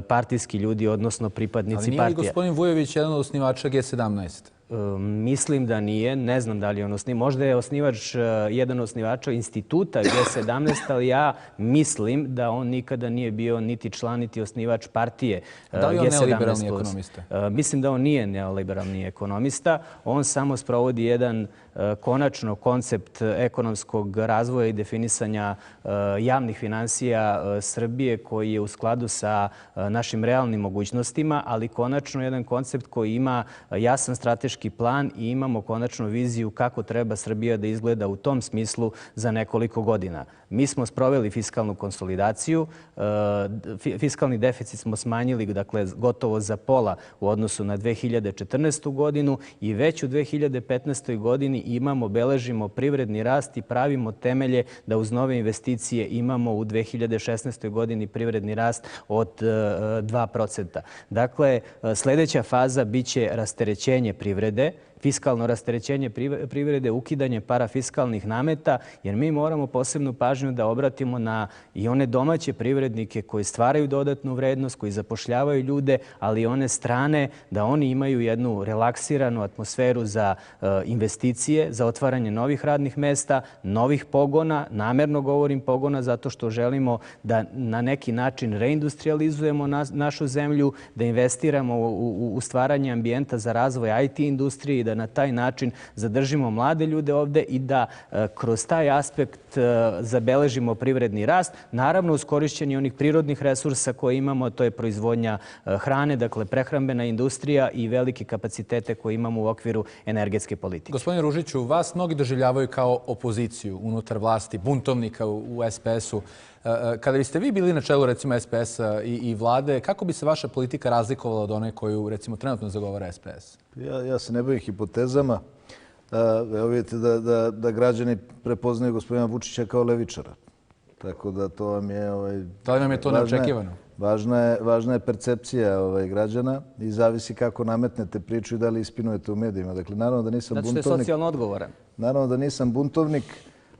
partijski ljudi, odnosno pripadnici partije.
Ali nije li gospodin Vujović jedan od osnivača G17?
Mislim da nije. Ne znam da li je on osnivač. Možda je osnivač, jedan osnivača instituta G17, ali ja mislim da on nikada nije bio niti član, niti osnivač partije G17+.
Da li je on neoliberalni ekonomista?
Mislim da on nije neoliberalni ekonomista. On samo sprovodi jedan konačno koncept ekonomskog razvoja i definisanja javnih finansija Srbije koji je u skladu sa našim realnim mogućnostima, ali konačno jedan koncept koji ima jasan strateški plan i imamo konačno viziju kako treba Srbija da izgleda u tom smislu za nekoliko godina. Mi smo sproveli fiskalnu konsolidaciju, fiskalni deficit smo smanjili dakle, gotovo za pola u odnosu na 2014. godinu i već u 2015. godini beležimo privredni rast i pravimo temelje da uz nove investicije imamo u 2016. godini privredni rast od 2%. Dakle, sljedeća faza biće rasterećenje privrede, fiskalno rasterećenje privrede, ukidanje parafiskalnih nameta, jer mi moramo posebnu pažnju da obratimo na i one domaće privrednike koji stvaraju dodatnu vrednost, koji zapošljavaju ljude, ali i one strane da oni imaju jednu relaksiranu atmosferu za investicije, za otvaranje novih radnih mesta, novih pogona. Namerno govorim pogona zato što želimo da na neki način reindustrializujemo našu zemlju, da investiramo u stvaranje ambijenta za razvoj IT industrije i da na taj način zadržimo mlade ljude ovde i da kroz taj aspekt zabeležimo privredni rast. Naravno, uz korišćenje onih prirodnih resursa koje imamo, to je proizvodnja hrane, dakle prehrambena industrija i velike kapacitete koje imamo u okviru energetske politike.
Gospodine Ružiću, vas mnogi doživljavaju kao opoziciju unutar vlasti, buntovnika u SPS-u. Kada biste vi bili na čelu recimo SPS-a i vlade, kako bi se vaša politika razlikovala od one koju recimo trenutno zagovara SPS?
Ja se ne bavim hipotezama. Evo vidite da građani prepoznaju gospodina Vučića kao levičara. Tako da to vam je...
Da li vam je to neočekivano?
Važna je percepcija građana i zavisi kako nametnete priču i da li ispinujete u medijima. Dakle, naravno da nisam buntovnik.
Zato što je socijalno odgovoran.
Naravno da nisam buntovnik.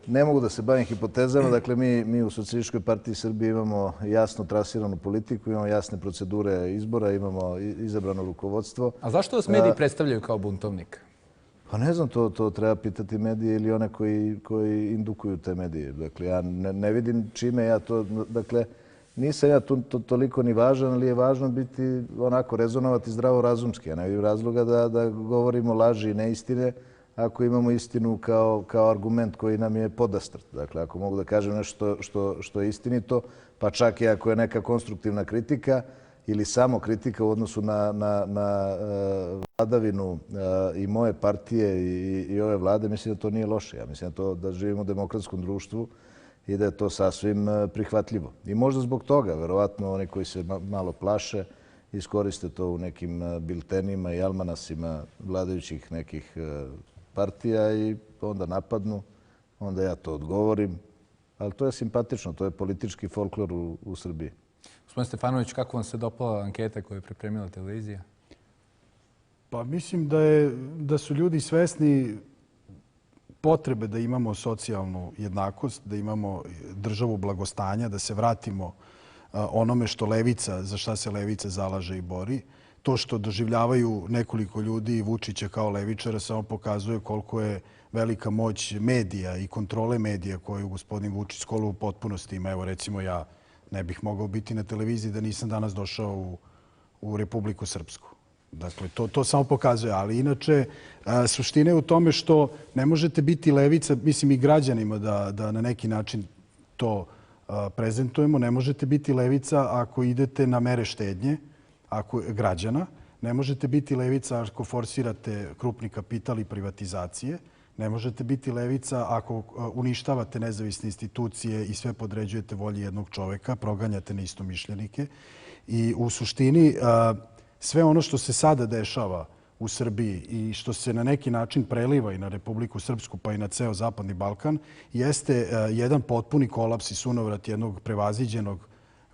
Ne mogu da se bavim hipotezama. Dakle, mi u Socijalističkoj partiji Srbije imamo jasno trasiranu politiku, imamo jasne procedure izbora, imamo izabrano rukovodstvo.
A zašto vas mediji predstavljaju kao buntovnik?
Pa ne znam, to treba pitati medije ili one koji indukuju te medije. Dakle, ja ne vidim čime ja to... Dakle, nisam ja toliko ni važan, ali je važno biti onako rezonovati zdravorazumski. Ja ne vidim razloga da govorimo laži i neistine ako imamo istinu kao argument koji nam je podastrt. Dakle, ako mogu da kažem nešto što je istinito, pa čak i ako je neka konstruktivna kritika ili samo kritika u odnosu na vladavinu i moje partije i ove vlade, mislim da to nije loše. Ja mislim da živimo u demokratskom društvu i da je to sasvim prihvatljivo. I možda zbog toga, verovatno, oni koji se malo plaše iskoriste to u nekim biltenima i almanasima vladajućih nekih partija i onda napadnu, onda ja to odgovorim. Ali to je simpatično, to je politički folklor u Srbiji.
Gospodin Stefanović, kako vam se dopala anketa koju je pripremila televizija?
Pa mislim da su ljudi svesni potrebe da imamo socijalnu jednakost, da imamo državu blagostanja, da se vratimo onome za šta se levica zalaže i bori. To što doživljavaju nekoliko ljudi i Vučića kao levičara samo pokazuje koliko je velika moć medija i kontrole medija koju gospodin Vučić skoro u potpunosti ima. Evo recimo ja ne bih mogao biti na televiziji da nisam danas došao u Republiku Srpsku. Dakle, to samo pokazuje. Ali inače, suština je u tome što ne možete biti levica, mislim i građanima da na neki način to prezentujemo, ne možete biti levica ako idete na mere štednje građana, ne možete biti levica ako forsirate krupni kapital i privatizacije, ne možete biti levica ako uništavate nezavisne institucije i sve podređujete volji jednog čoveka, proganjate neistomišljenike. I u suštini sve ono što se sada dešava u Srbiji i što se na neki način preliva i na Republiku Srpsku pa i na ceo Zapadni Balkan jeste jedan potpuni kolaps i sunovrat jednog prevaziđenog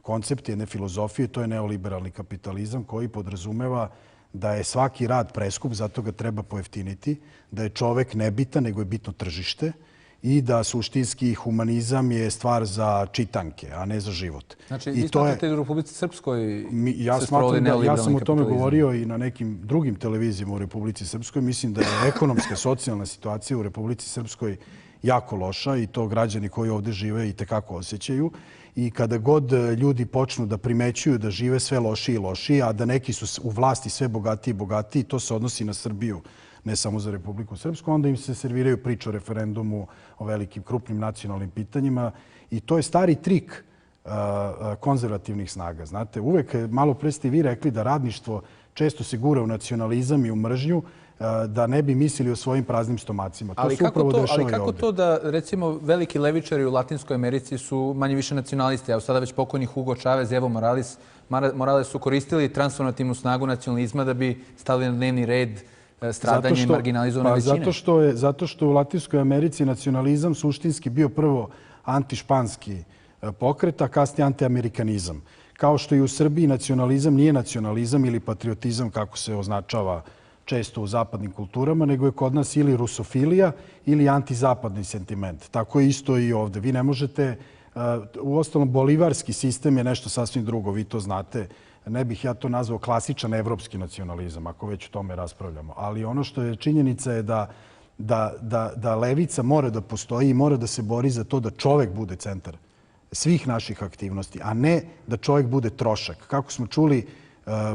koncepta, jedne filozofije, to je neoliberalni kapitalizam koji podrazumeva da je svaki rad preskup, zato ga treba pojeftiniti, da je čovek nebitan, nego je bitno tržište i da suštinski humanizam je stvar za čitanke, a ne za život.
Znači, vi smatrate da u Republici Srpskoj se sprovodi neoliberalni kapitalizam?
Ja sam o tome govorio i na nekim drugim televizijama u Republici Srpskoj. Mislim da je ekonomska, socijalna situacija u Republici Srpskoj jako loša i to građani koji ovde žive i tekako osjećaju. I kada god ljudi počnu da primećuju da žive sve lošije i lošije, a da neki su u vlasti sve bogatiji i bogatiji, to se odnosi na Srbiju, ne samo za Republiku Srpsku, onda im se serviraju priče o referendumu, o velikim krupnim nacionalnim pitanjima i to je stari trik konzervativnih snaga. Znate, uvek, malo pre ste i vi rekli da radništvo često se gura u nacionalizam i u mržnju, da ne bi mislili o svojim praznim stomacima.
Ali kako to da, recimo, veliki levičari u Latinskoj Americi su manje više nacionalisti? Evo sada već pokojni Hugo Chavez i Evo Morales su koristili transformativnu snagu nacionalizma da bi stavili na dnevni red stradanje i marginalizovane većine.
Zato što u Latinskoj Americi nacionalizam suštinski bio prvo antišpanski pokret, a kasnije antiamerikanizam. Kao što i u Srbiji nacionalizam nije nacionalizam ili patriotizam, kako se označava često u zapadnim kulturama, nego je kod nas ili rusofilija ili antizapadni sentiment. Tako je isto i ovde. Vi ne možete, uostalom bolivarski sistem je nešto sasvim drugo, vi to znate. Ne bih ja to nazvao klasičan evropski nacionalizam, ako već o tome raspravljamo. Ali ono što je činjenica je da levica mora da postoji i mora da se bori za to da čovek bude centar svih naših aktivnosti, a ne da čovek bude trošak. Kako smo čuli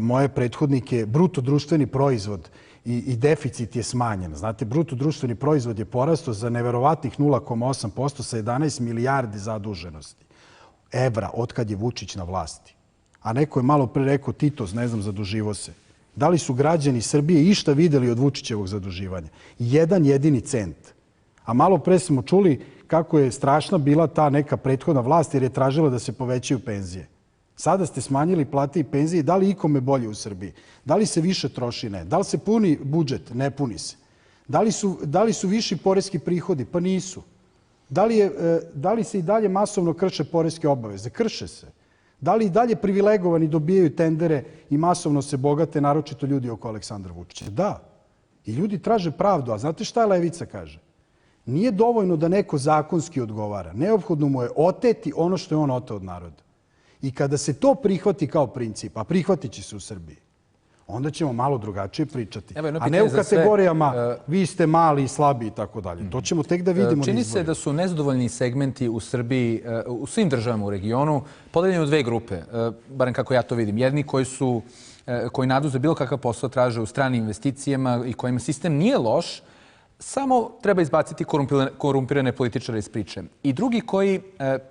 moje prethodnike, bruto društveni proizvod i deficit je smanjen. Znate, bruto društveni proizvod je porastao za neverovatnih 0,8% sa 11 milijardi zaduženosti evra otkad je Vučić na vlasti. A neko je malo pre rekao Titos, ne znam, zaduživo se. Da li su građani Srbije išta videli od Vučićevog zaduživanja? Jedan jedini cent. A malo pre smo čuli kako je strašna bila ta neka prethodna vlast jer je tražila da se povećaju penzije. Sada ste smanjili plate i penzije. Da li ikome bolje u Srbiji? Da li se više troši? Ne. Da li se puni budžet? Ne puni se. Da li su viši poreski prihodi? Pa nisu. Da li se i dalje masovno krše poreske obaveze? Krše se. Da li i dalje privilegovani dobijaju tendere i masovno se bogate, naročito ljudi oko Aleksandra Vučića? Da. I ljudi traže pravdu. A znate šta levica kaže? Nije dovoljno da neko zakonski odgovara. Neophodno mu je oteti ono što je on oteo od naroda. I kada se to prihvati kao princip, a prihvatit će se u Srbiji, onda ćemo malo drugačije pričati. A ne u kategorijama vi ste mali i slabi i tako dalje. To ćemo tek da vidimo na izborima.
Čini se da su nezadovoljni segmenti u Srbiji, u svim državama u regionu, podeljeni u dve grupe, barem kako ja to vidim. Jedni koji nadu za bilo kakav posao traže u stranim investicijama i kojima sistem nije loš, samo treba izbaciti korumpirane političare iz priče. I drugi koji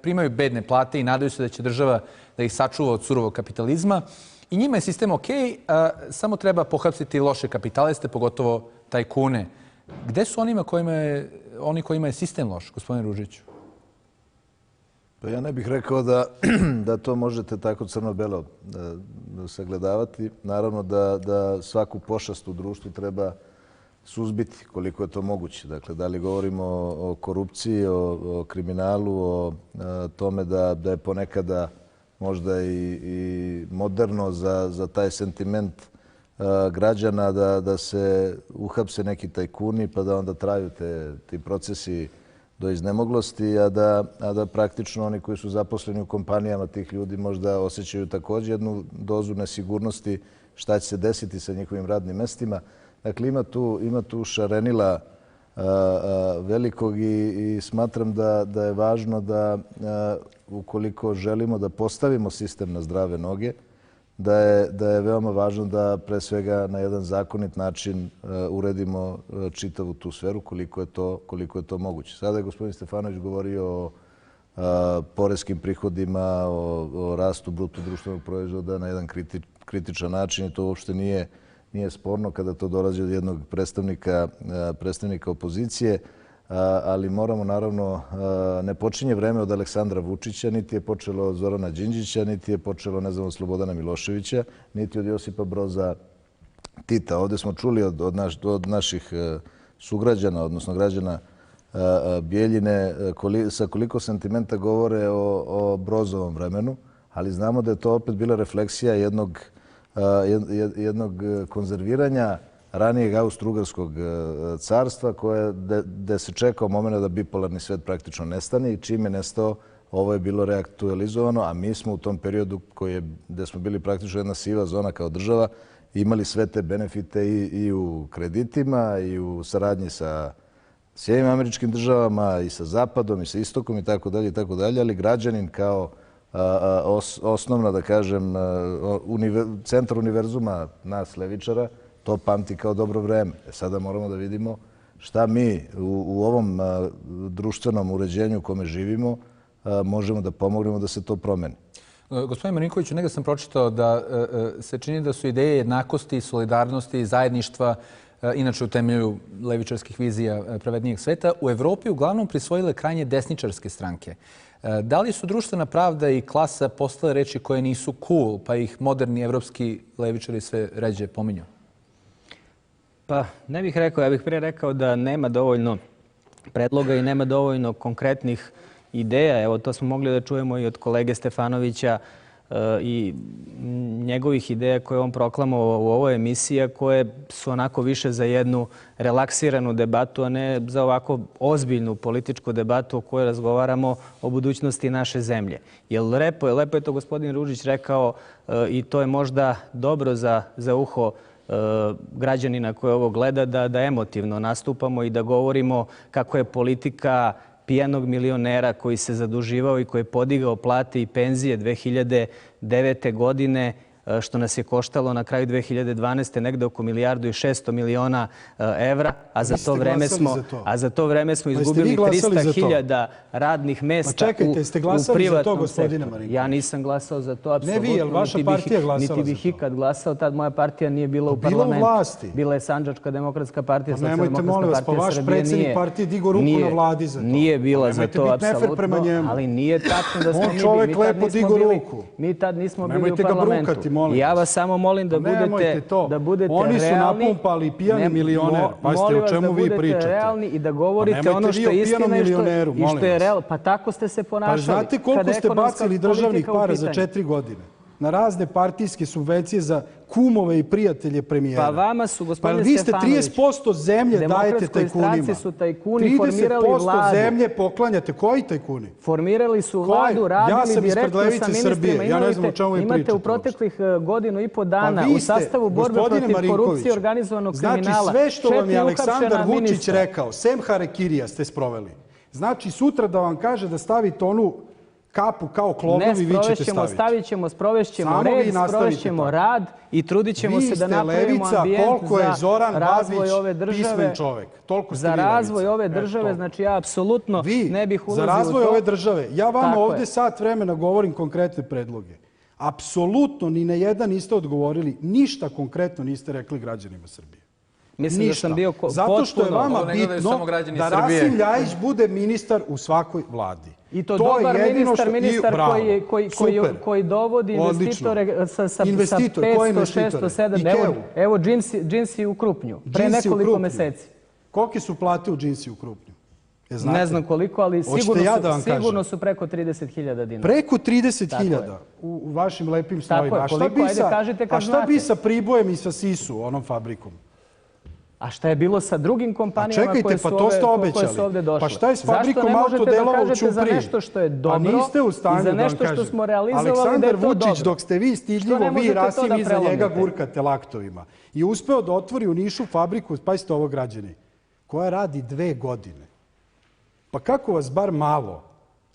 primaju bedne plate i nadaju se da će država da ih sačuva od surovog kapitalizma. I njima je sistem ok, samo treba pohapsiti loše kapitaliste, pogotovo tajkune. Gde su oni kojima je sistem loš, gospodine Ružiću?
Pa ja ne bih rekao da to možete tako crno-belo sagledavati. Naravno da svaku pošast u društvu treba suzbiti koliko je to moguće. Dakle, da li govorimo o korupciji, o kriminalu, o tome da je ponekada možda i moderno za taj sentiment građana da se uhapse neki tajkuni pa da onda traju ti procesi do iznemoglosti, a da praktično oni koji su zaposleni u kompanijama tih ljudi možda osjećaju također jednu dozu nesigurnosti šta će se desiti sa njihovim radnim mestima. Dakle, ima tu šarenila velikog i smatram da je važno da ukoliko želimo da postavimo sistem na zdrave noge, da je veoma važno da pre svega na jedan zakonit način uredimo čitavu tu sferu koliko je to moguće. Sada je gospodin Stefanović govorio o poreskim prihodima, o rastu bruto društvenog proizvoda na jedan kritičan način i to uopšte nije sporno kada to dolazi od jednog predstavnika opozicije, ali moramo naravno, ne počinje vreme od Aleksandra Vučića, niti je počelo od Zorana Đinđića, niti je počelo, ne znam, od Slobodana Miloševića, niti od Josipa Broza Tita. Ovde smo čuli od naših sugrađana, odnosno građana Bijeljine, sa koliko sentimenta govore o Brozovom vremenu, ali znamo da je to opet bila refleksija jednog konzerviranja ranijeg Austro-Ugarskog carstva gde se čekao moment da bipolarni svet praktično nestane i čim je nestao, ovo je bilo reaktualizovano, a mi smo u tom periodu gde smo bili praktično jedna siva zona kao država, imali sve te benefite i u kreditima i u saradnji sa Sjedinjenim Američkim Državama i sa Zapadom i sa Istokom i tako dalje, ali građanin kao osnovna, da kažem, centar univerzuma nas levičara, to pamti kao dobro vreme. Sada moramo da vidimo šta mi u ovom društvenom uređenju u kome živimo možemo da pomognemo da se to promeni.
Gospodin Marinkoviću, negdje sam pročitao da se čini da su ideje jednakosti, solidarnosti i zajedništva, inače u temelju levičarskih vizija pravednijeg sveta, u Evropi uglavnom prisvojile krajnje desničarske stranke. Da li su društvena pravda i klasa postale reči koje nisu cool, pa ih moderni evropski levičari sve ređe pominju?
Pa ne bih rekao, ja bih prije rekao da nema dovoljno predloga i nema dovoljno konkretnih ideja. Evo, to smo mogli da čujemo i od kolege Stefanovića i njegovih ideja koje on proklamovao u ovoj emisiji, koje su onako više za jednu relaksiranu debatu, a ne za ovako ozbiljnu političku debatu o kojoj razgovaramo o budućnosti naše zemlje. Jer lepo je to gospodin Ružić rekao i to je možda dobro za uho građanina koji ovo gleda, da emotivno nastupamo i da govorimo kako je politika pijanog milionera koji se zaduživao i koji je podigao plate i penzije 2009. godine, što nas je koštalo na kraju 2012. negde oko 1,6 milijardi evra, a za to vreme smo izgubili 300.000 radnih mesta u privatnom sektoru.
Čekajte, ste glasali za to, gospodine Marinković?
Ja nisam glasao za to, apsolutno.
Ne vi, jel vaša partija glasala za to?
Niti bih ikad glasao, tad moja partija nije bila u parlamentu.
Bila u vlasti.
Bila je Sandžačka demokratska partija,
Socijaldemokratska partija Srbije nije. Nemojte, molim vas, pa vaš predsjednik partije digo ruku na vladi za to.
Nije bila za to, apsolutno, ali nije tačno da smo mi...
On čovek lepo digo ruku.
Mi tad nismo bili u parlamentu. Ja vas samo molim da budete realni.
Oni su napumpali pijani milioner. Pazite, o čemu vi pričate?
Molim vas da budete realni i da govorite ono što je istina i što je realno. Pa tako ste se ponašali.
Pa znate koliko ste bacili državnih para za 4 godine? Na razne partijske subvencije za kumove i prijatelje premijera.
Pa vama su, gospodine
Stefanović, vi ste 30% zemlje dajete tajkunima.
Demokratskoj stranci su tajkuni formirali vladu.
30% zemlje poklanjate. Koji tajkuni?
Formirali su vladu, radili direktno sa ministrima.
Ja ne znam o čemu vi pričate.
Imate u proteklih godinu i po dana u sastavu borbe protiv korupcije organizovanog kriminala.
Znači sve što vam je Aleksandar Vučić rekao, sem harekirija ste sproveli. Znači sutra da vam kaže da stavite onu kapu kao klovnovi, vi ćete staviti.
Ne, sprovešćemo red, sprovešćemo rad i trudit ćemo se da napravimo ambijent za razvoj ove države. Za razvoj ove države, znači ja apsolutno ne bih ulazio u to.
Za razvoj ove države. Ja vama ovde sat vremena govorim konkretne predloge. Apsolutno ni na jedan niste odgovorili, ništa konkretno niste rekli građanima Srbije.
Mislim da sam bio potpuno...
Zato što je vama bitno da Rasim Ljajić bude ministar u svakoj vladi.
I to dobar ministar koji dovodi investitore sa 500, 600, 700. Evo džinsi u Krupnju, pre nekoliko meseci.
Kolike su plate u džinsi u Krupnju?
Ne znam koliko, ali sigurno su preko 30.000 dinara.
Preko 30.000 u vašim lepim snovima. A šta bi sa Pribojem i sa Sisu, onom fabrikom?
A šta je bilo sa drugim kompanijama koje su ovde došle?
Pa šta je s fabrikom autodelova u Ćupriji?
Zašto ne možete da kažete za nešto što je dobro i za nešto što smo realizovali da je to dobro?
Aleksandar Vučić, dok ste vi stidljivo, vi Rasim iza njega gurkate laktovima. I uspeo da otvori u Nišu fabriku, pazite ovo građani, koja radi 2 godine. Pa kako vas bar malo,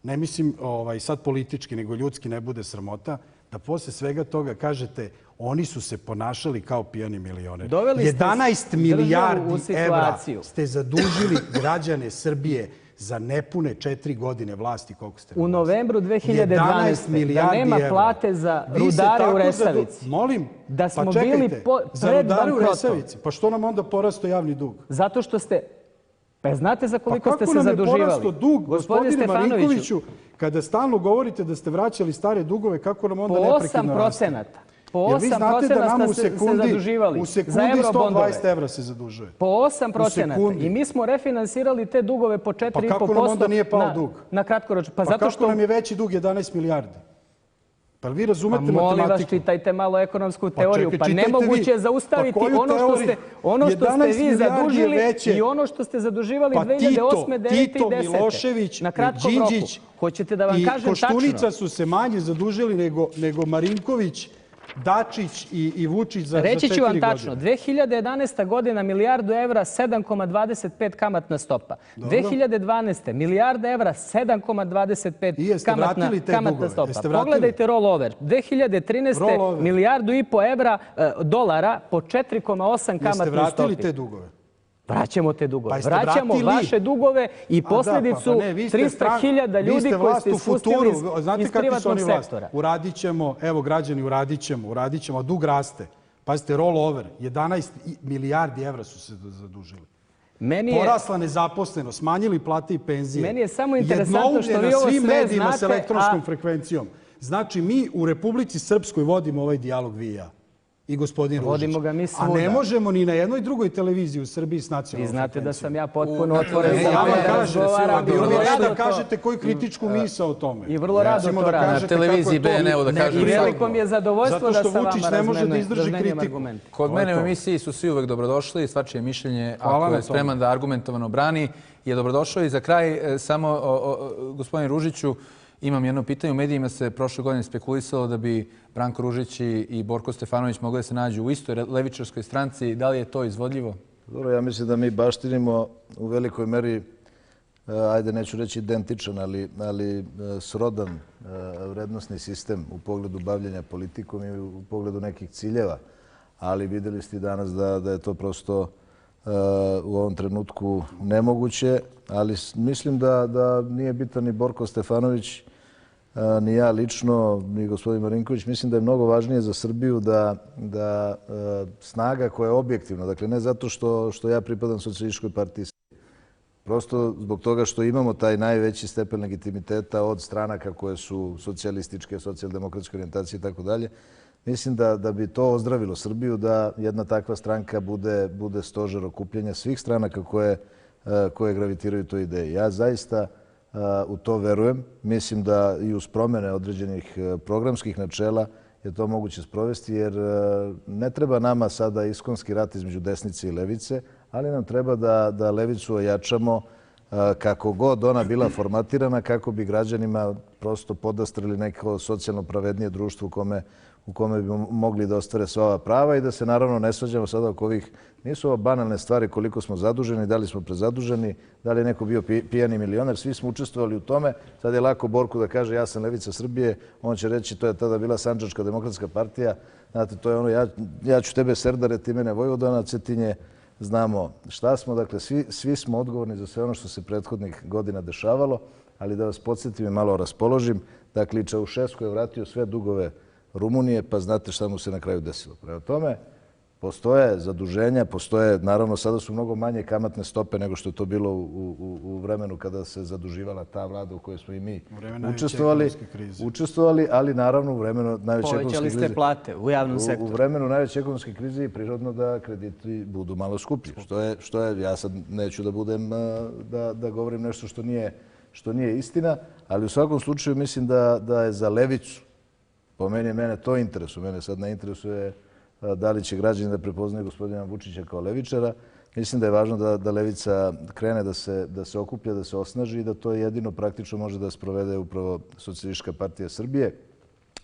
ne mislim sad politički, nego ljudski ne bude sramota, da posle svega toga kažete oni su se ponašali kao pijani milioneri.
Doveli ste
11
državu u
milijardi evra
situaciju.
ste zadužili građane Srbije za nepune 4 godine vlasti, koliko ste
U novembru 2012. da nema plate za rudare u Resavici.
Molim,
da smo
pa čekajte,
bili
za
pred
rudare u
bankrotom.
Resavici. Pa što nam onda porastao javni dug?
Zato što ste... Pa znate za koliko ste se
Pa kako nam je
zaduživali?
porastao dug, gospodine
Stefanoviću?
Marinkoviću, kada stalno govorite da ste vraćali stare dugove, kako nam onda
Po
neprekidno raste?
8%. Po
Jer vi znate da nama
8% ste se zaduživali
u
za
sekundi
eurobondove.
120 evra se zadužuje.
Po 8%. I mi smo refinansirali te dugove po 4,5%
Pa kako nam onda nije pao dug?
Na kratkoročno.
Pa
zato
kako
što...
nam je veći dug 11 milijardi? Pa vi
Pa
razumete
molim vas,
matematiku?
čitajte malo ekonomsku teoriju. Pa
čitajte
nemoguće je
vi.
zaustaviti
Pa koju
ono što ste
11
vi
milijardi je
zadužili
veće.
i ono što ste zaduživali
Pa
2008. 9. i
Tito,
10.
Milošević,
na kratkom roku.
Đinđić
Hoćete da vam
i
kažem
Koštunica
tačno?
su se manje zadužili nego Marinković, Dačić i Vučić za 4 godine.
Reći ću vam tačno, 2011. godina milijardu evra 7,25 kamatna stopa. 2012. milijarda evra 7,25 kamatna stopa. Pogledajte rollover. 2013. milijardu i po evra dolara po 4,8 kamatnoj stopi.
Jeste vratili te dugove?
Vraćamo te dugove.
Pa
Vraćamo vaše dugove i posljedicu 300.000 ljudi koji ste ispustili iz privatnog sektora.
Uradit ćemo, evo građani, uradit ćemo, a dug raste. Pazite, rollover, 11 milijardi evra su se zadužili. Porasla nezaposlenost, smanjili plate i penzije.
Meni je samo interesantno što vi ovo sve znate.
Svim medijima s elektronskom frekvencijom. Znači, mi u Republici Srpskoj vodimo ovaj dijalog vi i ja. I gospodin Ružić.
Vodimo ga mi svuda.
A ne možemo ni na jednoj drugoj televiziji u Srbiji s nacionalnom
frekvencijom. Vi znate da sam ja potpuno otvoren
za
da razgovaram.
Bilo bi da kažete koju kritičku misao o tome.
I vrlo rado to radim.
Na televiziji BNL-u da kažem.
I veliko mi je zadovoljstvo da sa vama
razmenjujem
argumente.
Kod mene u emisiji su svi uvek dobrodošli. Svačije mišljenje, ako je spreman da argumentovano brani, je dobrodošao. I za kraj, samo gospodin Ružiću, imam jedno pitanje. U medijima se prošle godine spekulisalo da bi Branko Ružić i Borko Stefanović mogli da se nađu u istoj levičarskoj stranci. Da li je to izvodljivo?
Dobro, ja mislim da mi baštinimo u velikoj meri, ajde neću reći identičan, ali srodan vrednostni sistem u pogledu bavljenja politikom i u pogledu nekih ciljeva. Ali videli ste danas da je to prosto u ovom trenutku nemoguće. Ali mislim da nije bitan ni Borko Stefanović, ni ja lično, ni gospodin Marinković. Mislim da je mnogo važnije za Srbiju da snaga koja je objektivna, dakle ne zato što ja pripadam Socijalističkoj partiji Srbije, prosto zbog toga što imamo taj najveći stepen legitimiteta od stranaka koje su socijalističke, socijaldemokratske orijentacije i tako dalje. Mislim da bi to ozdravilo Srbiju, da jedna takva stranka bude stožer okupljanja svih stranaka koje gravitiraju toj ideji. Ja zaista u to verujem. Mislim da i uz promene određenih programskih načela je to moguće sprovesti, jer ne treba nama sada iskonski rat između desnice i levice, ali nam treba da levicu ojačamo kako god ona bila formatirana, kako bi građanima prosto podastrili neko socijalno pravednije društvo u kome bi mogli da ostvare sva ova prava i da se naravno ne svađamo sada oko ovih, nisu ovo banalne stvari koliko smo zaduženi, da li smo prezaduženi, da li je neko bio pijani milioner, svi smo učestvovali u tome. Sad je lako Borku da kaže ja sam levica Srbije, on će reći to je tada bila Sandžačka demokratska partija, znate to je ono ja ću tebe Serdare, ti mene Vojvodana, Cetinje, znamo šta smo, dakle svi smo odgovorni za sve ono što se prethodnih godina dešavalo, ali da vas podsjetim i malo raspoložim, dakle Čaušesku je vratio sve dugove Rumunije, pa znate šta mu se na kraju desilo. Prema tome, postoje zaduženja, postoje, naravno sada su mnogo manje kamatne stope nego što je to bilo u vremenu kada se zaduživala ta vlada u kojoj smo i mi učestvovali, ali naravno u vremenu najveće ekonomske krize.
Povećali ste plate u javnom sektoru.
U vremenu najveće ekonomske krize je prirodno da krediti budu malo skuplji. Što je, ja sad neću da budem, da govorim nešto što nije istina, ali u svakom slučaju mislim da je za levicu, po mene to interesuje. Mene sad ne interesuje da li će građani da prepoznaju gospodina Vučića kao levičara. Mislim da je važno da levica krene da se okuplja, da se osnaži i da to jedino praktično može da sprovede upravo Socijalistička partija Srbije.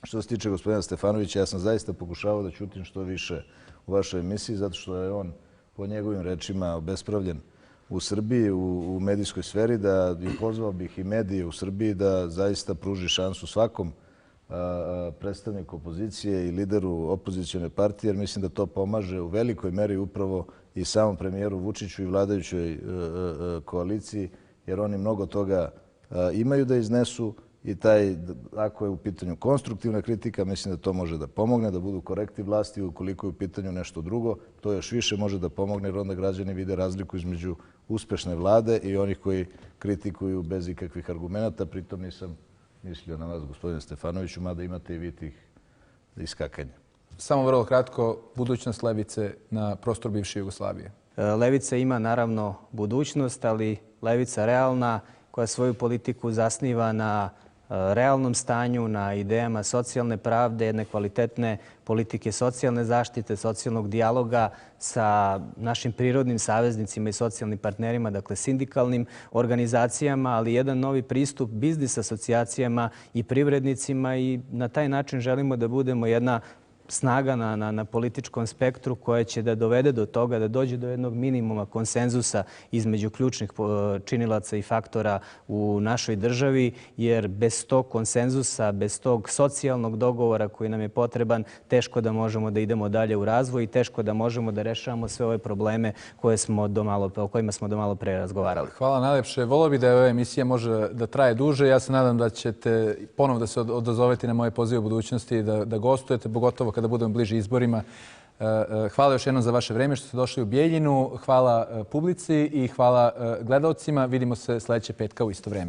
Što se tiče gospodina Stefanovića, ja sam zaista pokušavao da ćutim što više u vašoj emisiji, zato što je on po njegovim rečima obespravljen u Srbiji, u medijskoj sferi, da pozvao bih i medije u Srbiji da zaista pruži šansu svakom predstavniku opozicije i lideru opozicione partije, jer mislim da to pomaže u velikoj meri upravo i samom premijeru Vučiću i vladajućoj koaliciji, jer oni mnogo toga imaju da iznesu i ako je u pitanju konstruktivna kritika, mislim da to može da pomogne, da budu korekti vlasti. Ukoliko je u pitanju nešto drugo, to još više može da pomogne, jer onda građani vide razliku između uspešne vlade i onih koji kritikuju bez ikakvih argumenta. Pritom nisam mislio na vas, gospodine Stefanoviću, mada imate i vi tih iskakanja.
Samo vrlo kratko, budućnost levice na prostoru bivše Jugoslavije.
Levica ima naravno budućnost, ali levica realna koja svoju politiku zasniva na realnom stanju, na idejama socijalne pravde, jedne kvalitetne politike socijalne zaštite, socijalnog dijaloga sa našim prirodnim saveznicima i socijalnim partnerima, dakle sindikalnim organizacijama, ali jedan novi pristup biznis asocijacijama i privrednicima i na taj način želimo da budemo jedna snaga na političkom spektru koja će da dovede do toga da dođe do jednog minimuma konsenzusa između ključnih činilaca i faktora u našoj državi, jer bez tog konsenzusa, bez tog socijalnog dogovora koji nam je potreban, teško da možemo da idemo dalje u razvoj i teško da možemo da rešavamo sve ove probleme o kojima smo do malo pre razgovarali.
Hvala najlepše. Volio bih da ova emisija može da traje duže. Ja se nadam da ćete ponovo da se odazovete na moje pozive u budućnosti i da gostujete, pogotovo kada budemo bliži izborima. Hvala još jednom za vaše vreme što ste došli u Bijeljinu. Hvala publici i hvala gledalcima. Vidimo se sljedeće petka u isto vreme.